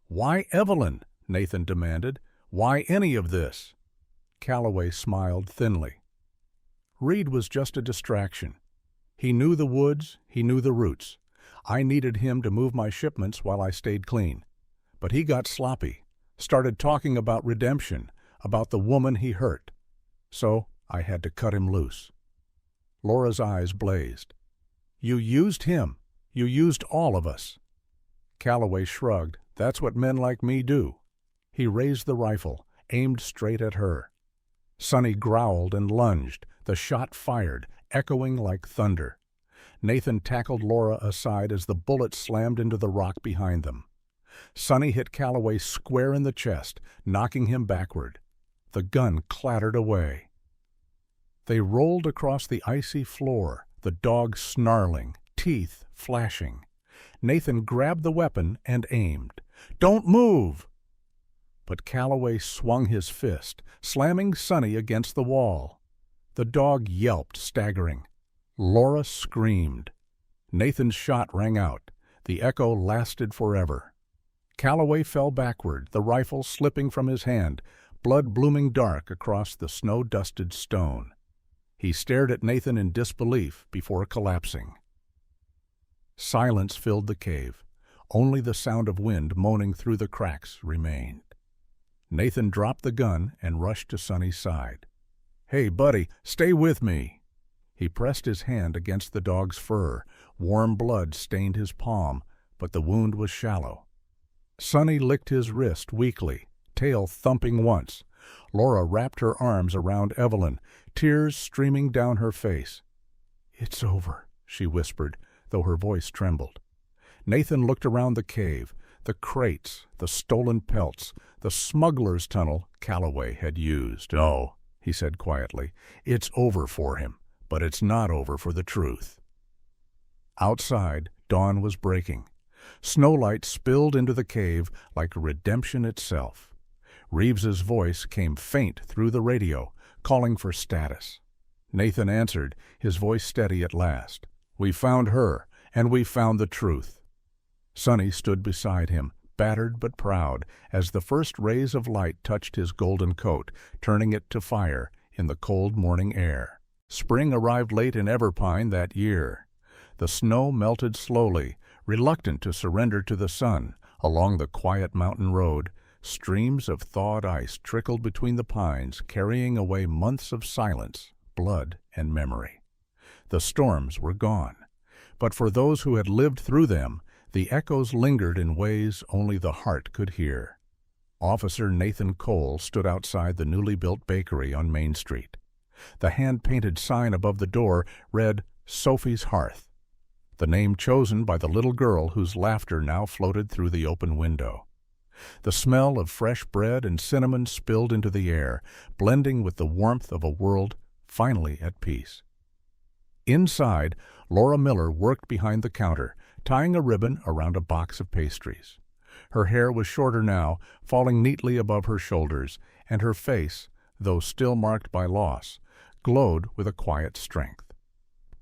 "Why Evelyn?" Nathan demanded. "Why any of this?" Calloway smiled thinly. "Reed was just a distraction. He knew the woods, he knew the routes. I needed him to move my shipments while I stayed clean. But he got sloppy, started talking about redemption, about the woman he hurt. So I had to cut him loose." Laura's eyes blazed. "You used him. You used all of us." Calloway shrugged. "That's what men like me do." He raised the rifle, aimed straight at her. Sonny growled and lunged, the shot fired, echoing like thunder. Nathan tackled Laura aside as the bullet slammed into the rock behind them. Sonny hit Calloway square in the chest, knocking him backward. The gun clattered away. They rolled across the icy floor, the dog snarling, teeth flashing. Nathan grabbed the weapon and aimed. "Don't move!" but Calloway swung his fist, slamming Sonny against the wall. The dog yelped, staggering. Laura screamed. Nathan's shot rang out. The echo lasted forever. Calloway fell backward, the rifle slipping from his hand, blood blooming dark across the snow-dusted stone. He stared at Nathan in disbelief before collapsing. Silence filled the cave. Only the sound of wind moaning through the cracks remained. Nathan dropped the gun and rushed to Sonny's side. "Hey, buddy, stay with me." He pressed his hand against the dog's fur. Warm blood stained his palm, but the wound was shallow. Sonny licked his wrist weakly, tail thumping once. Laura wrapped her arms around Evelyn, tears streaming down her face. "It's over," she whispered, though her voice trembled. Nathan looked around the cave, the crates, the stolen pelts, the smuggler's tunnel Calloway had used. "No," he said quietly, "it's over for him, but it's not over for the truth." Outside, dawn was breaking. Snowlight spilled into the cave like redemption itself. Reeves's voice came faint through the radio, calling for status. Nathan answered, his voice steady at last. "We found her, and we found the truth." Sonny stood beside him, battered but proud, as the first rays of light touched his golden coat, turning it to fire in the cold morning air. Spring arrived late in Everpine that year. The snow melted slowly, reluctant to surrender to the sun. Along the quiet mountain road, streams of thawed ice trickled between the pines, carrying away months of silence, blood, and memory. The storms were gone, but for those who had lived through them, the echoes lingered in ways only the heart could hear. Officer Nathan Cole stood outside the newly built bakery on Main Street. The hand-painted sign above the door read, "Sophie's Hearth," the name chosen by the little girl whose laughter now floated through the open window. The smell of fresh bread and cinnamon spilled into the air, blending with the warmth of a world finally at peace. Inside, Laura Miller worked behind the counter, tying a ribbon around a box of pastries. Her hair was shorter now, falling neatly above her shoulders, and her face, though still marked by loss, glowed with a quiet strength.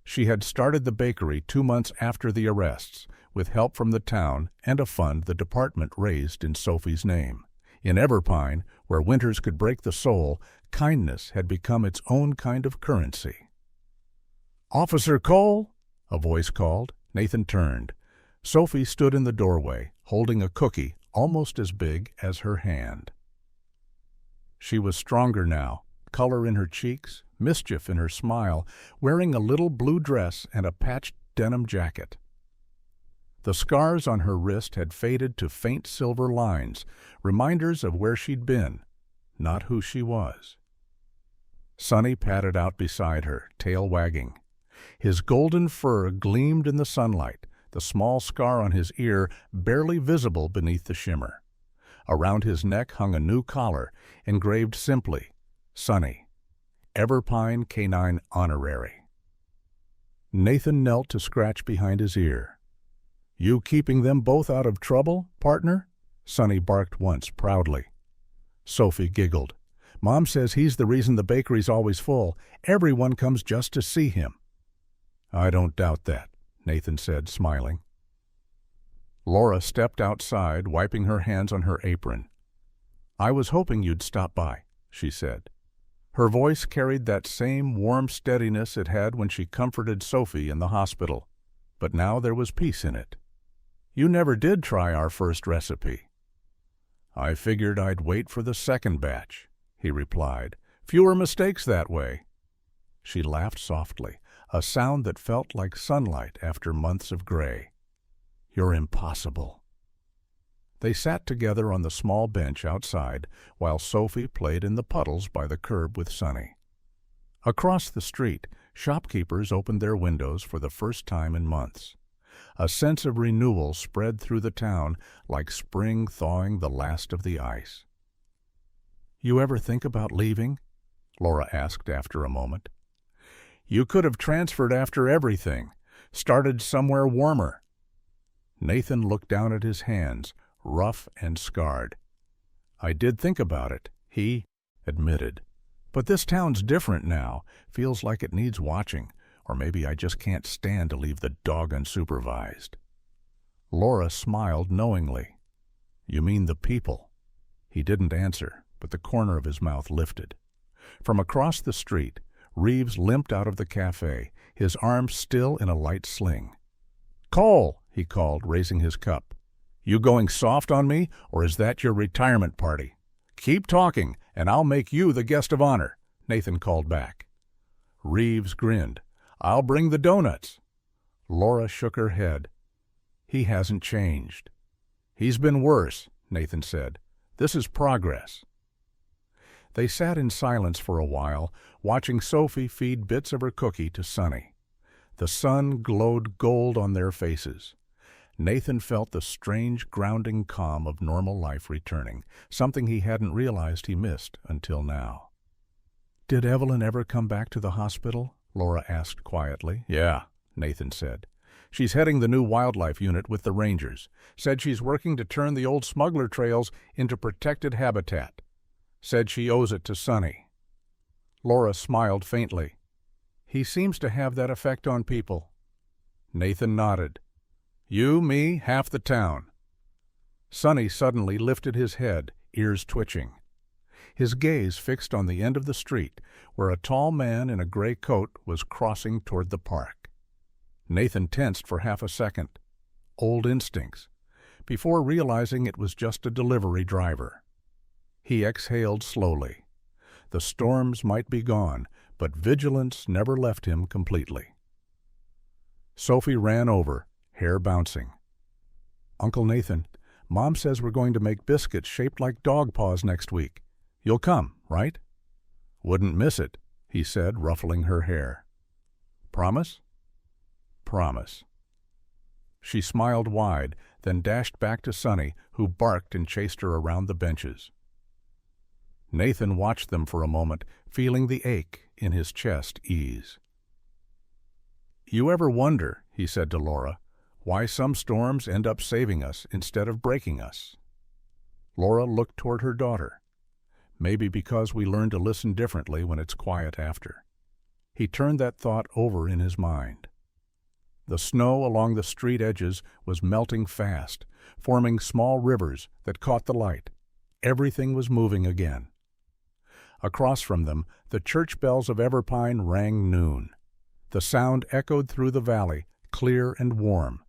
She had started the bakery 2 months after the arrests, with help from the town and a fund the department raised in Sophie's name. In Everpine, where winters could break the soul, kindness had become its own kind of currency. "Officer Cole?" a voice called. Nathan turned. Sophie stood in the doorway, holding a cookie almost as big as her hand. She was stronger now, color in her cheeks, mischief in her smile, wearing a little blue dress and a patched denim jacket. The scars on her wrist had faded to faint silver lines, reminders of where she'd been, not who she was. Sonny padded out beside her, tail wagging. His golden fur gleamed in the sunlight, the small scar on his ear barely visible beneath the shimmer. Around his neck hung a new collar, engraved simply, "Sonny, Everpine Canine Honorary." Nathan knelt to scratch behind his ear. "You keeping them both out of trouble, partner?" Sonny barked once proudly. Sophie giggled. "Mom says he's the reason the bakery's always full. Everyone comes just to see him." "I don't doubt that," Nathan said, smiling. Laura stepped outside, wiping her hands on her apron. "I was hoping you'd stop by," she said. Her voice carried that same warm steadiness it had when she comforted Sophie in the hospital, but now there was peace in it. "You never did try our first recipe." "I figured I'd wait for the second batch," he replied. "Fewer mistakes that way." She laughed softly, a sound that felt like sunlight after months of gray. "You're impossible." They sat together on the small bench outside while Sophie played in the puddles by the curb with Sonny. Across the street, shopkeepers opened their windows for the first time in months. A sense of renewal spread through the town like spring thawing the last of the ice. "You ever think about leaving?" Laura asked after a moment. "You could have transferred after everything, started somewhere warmer." Nathan looked down at his hands, rough and scarred. I did think about it, he admitted. But this town's different now. Feels like it needs watching. Or maybe I just can't stand to leave the dog unsupervised. Laura smiled knowingly. You mean the people? He didn't answer, but the corner of his mouth lifted. From across the street, Reeves limped out of the cafe, his arms still in a light sling. Cole, he called, raising his cup. You going soft on me, or is that your retirement party? Keep talking, and I'll make you the guest of honor, Nathan called back. Reeves grinned. I'll bring the donuts. Laura shook her head. He hasn't changed. He's been worse, Nathan said. This is progress. They sat in silence for a while, watching Sophie feed bits of her cookie to Sonny. The sun glowed gold on their faces. Nathan felt the strange, grounding calm of normal life returning, something he hadn't realized he missed until now. Did Evelyn ever come back to the hospital? Laura asked quietly. Yeah, Nathan said. She's heading the new wildlife unit with the rangers. Said she's working to turn the old smuggler trails into protected habitat. Said she owes it to Sonny. Laura smiled faintly. He seems to have that effect on people. Nathan nodded. You, me, half the town. Sonny suddenly lifted his head, ears twitching. His gaze fixed on the end of the street, where a tall man in a gray coat was crossing toward the park. Nathan tensed for half a second. Old instincts. Before realizing it was just a delivery driver. He exhaled slowly. The storms might be gone, but vigilance never left him completely. Sophie ran over, hair bouncing. Uncle Nathan, Mom says we're going to make biscuits shaped like dog paws next week. You'll come, right? Wouldn't miss it, he said, ruffling her hair. Promise? Promise. She smiled wide, then dashed back to Sonny, who barked and chased her around the benches. Nathan watched them for a moment, feeling the ache in his chest ease. You ever wonder, he said to Laura, why some storms end up saving us instead of breaking us? Laura looked toward her daughter. Maybe because we learn to listen differently when it's quiet after. He turned that thought over in his mind. The snow along the street edges was melting fast, forming small rivers that caught the light. Everything was moving again. Across from them, the church bells of Everpine rang noon. The sound echoed through the valley, clear and warm.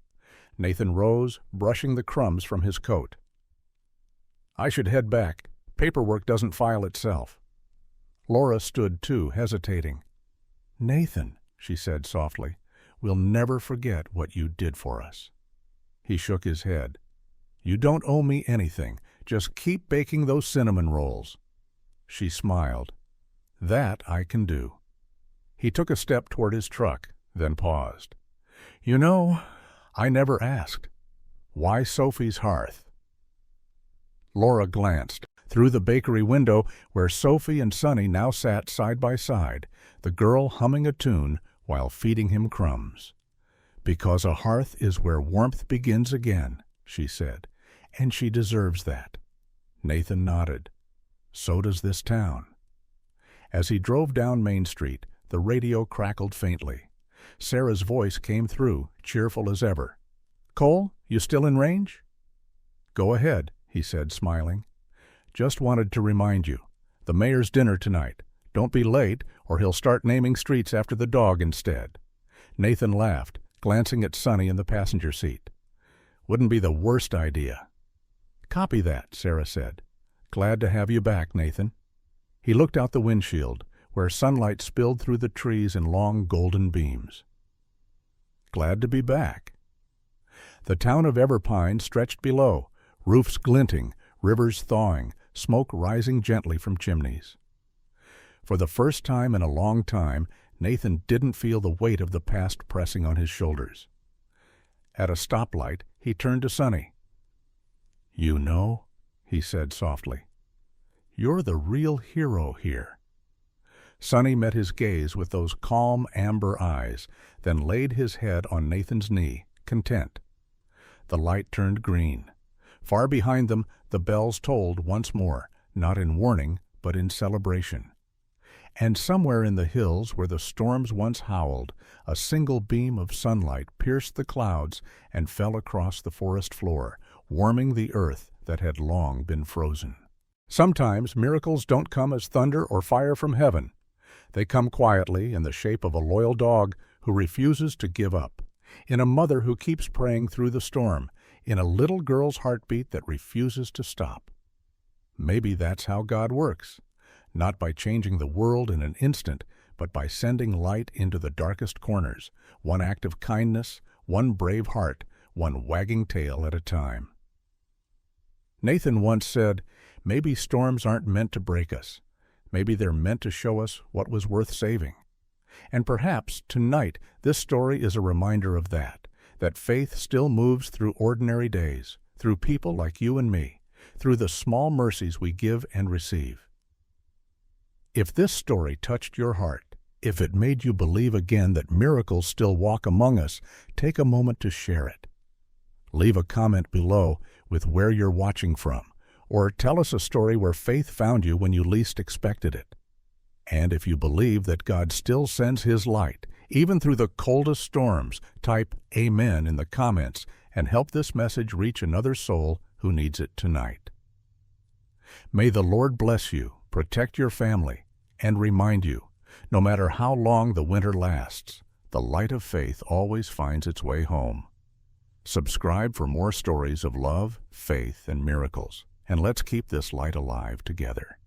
Nathan rose, brushing the crumbs from his coat. I should head back. Paperwork doesn't file itself. Laura stood too, hesitating. Nathan, she said softly, we'll never forget what you did for us. He shook his head. You don't owe me anything. Just keep baking those cinnamon rolls. She smiled. That I can do. He took a step toward his truck, then paused. You know, I never asked. Why Sophie's hearth? Laura glanced. Through the bakery window, where Sophie and Sonny now sat side by side, the girl humming a tune while feeding him crumbs. Because a hearth is where warmth begins again, she said, and she deserves that. Nathan nodded. So does this town. As he drove down Main Street, the radio crackled faintly. Sarah's voice came through, cheerful as ever. Cole, you still in range? Go ahead, he said, smiling. Just wanted to remind you. The mayor's dinner tonight. Don't be late, or he'll start naming streets after the dog instead. Nathan laughed, glancing at Sonny in the passenger seat. Wouldn't be the worst idea. Copy that, Sarah said. Glad to have you back, Nathan. He looked out the windshield, where sunlight spilled through the trees in long golden beams. Glad to be back. The town of Everpine stretched below, roofs glinting, rivers thawing, smoke rising gently from chimneys. For the first time in a long time, Nathan didn't feel the weight of the past pressing on his shoulders. At a stoplight, he turned to Sonny. You know, he said softly, you're the real hero here. Sonny met his gaze with those calm amber eyes, then laid his head on Nathan's knee, content. The light turned green. Far behind them, the bells tolled once more, not in warning, but in celebration. And somewhere in the hills where the storms once howled, a single beam of sunlight pierced the clouds and fell across the forest floor, warming the earth that had long been frozen. Sometimes miracles don't come as thunder or fire from heaven. They come quietly in the shape of a loyal dog who refuses to give up, in a mother who keeps praying through the storm, in a little girl's heartbeat that refuses to stop. Maybe that's how God works, not by changing the world in an instant, but by sending light into the darkest corners, one act of kindness, one brave heart, one wagging tail at a time. Nathan once said, "Maybe storms aren't meant to break us. Maybe they're meant to show us what was worth saving." And perhaps tonight this story is a reminder of that faith still moves through ordinary days, through people like you and me, through the small mercies we give and receive. If this story touched your heart, if it made you believe again that miracles still walk among us, take a moment to share it. Leave a comment below with where you're watching from, or tell us a story where faith found you when you least expected it. And if you believe that God still sends His light, even through the coldest storms, type Amen in the comments and help this message reach another soul who needs it tonight. May the Lord bless you, protect your family, and remind you, no matter how long the winter lasts, the light of faith always finds its way home. Subscribe for more stories of love, faith, and miracles, and let's keep this light alive together.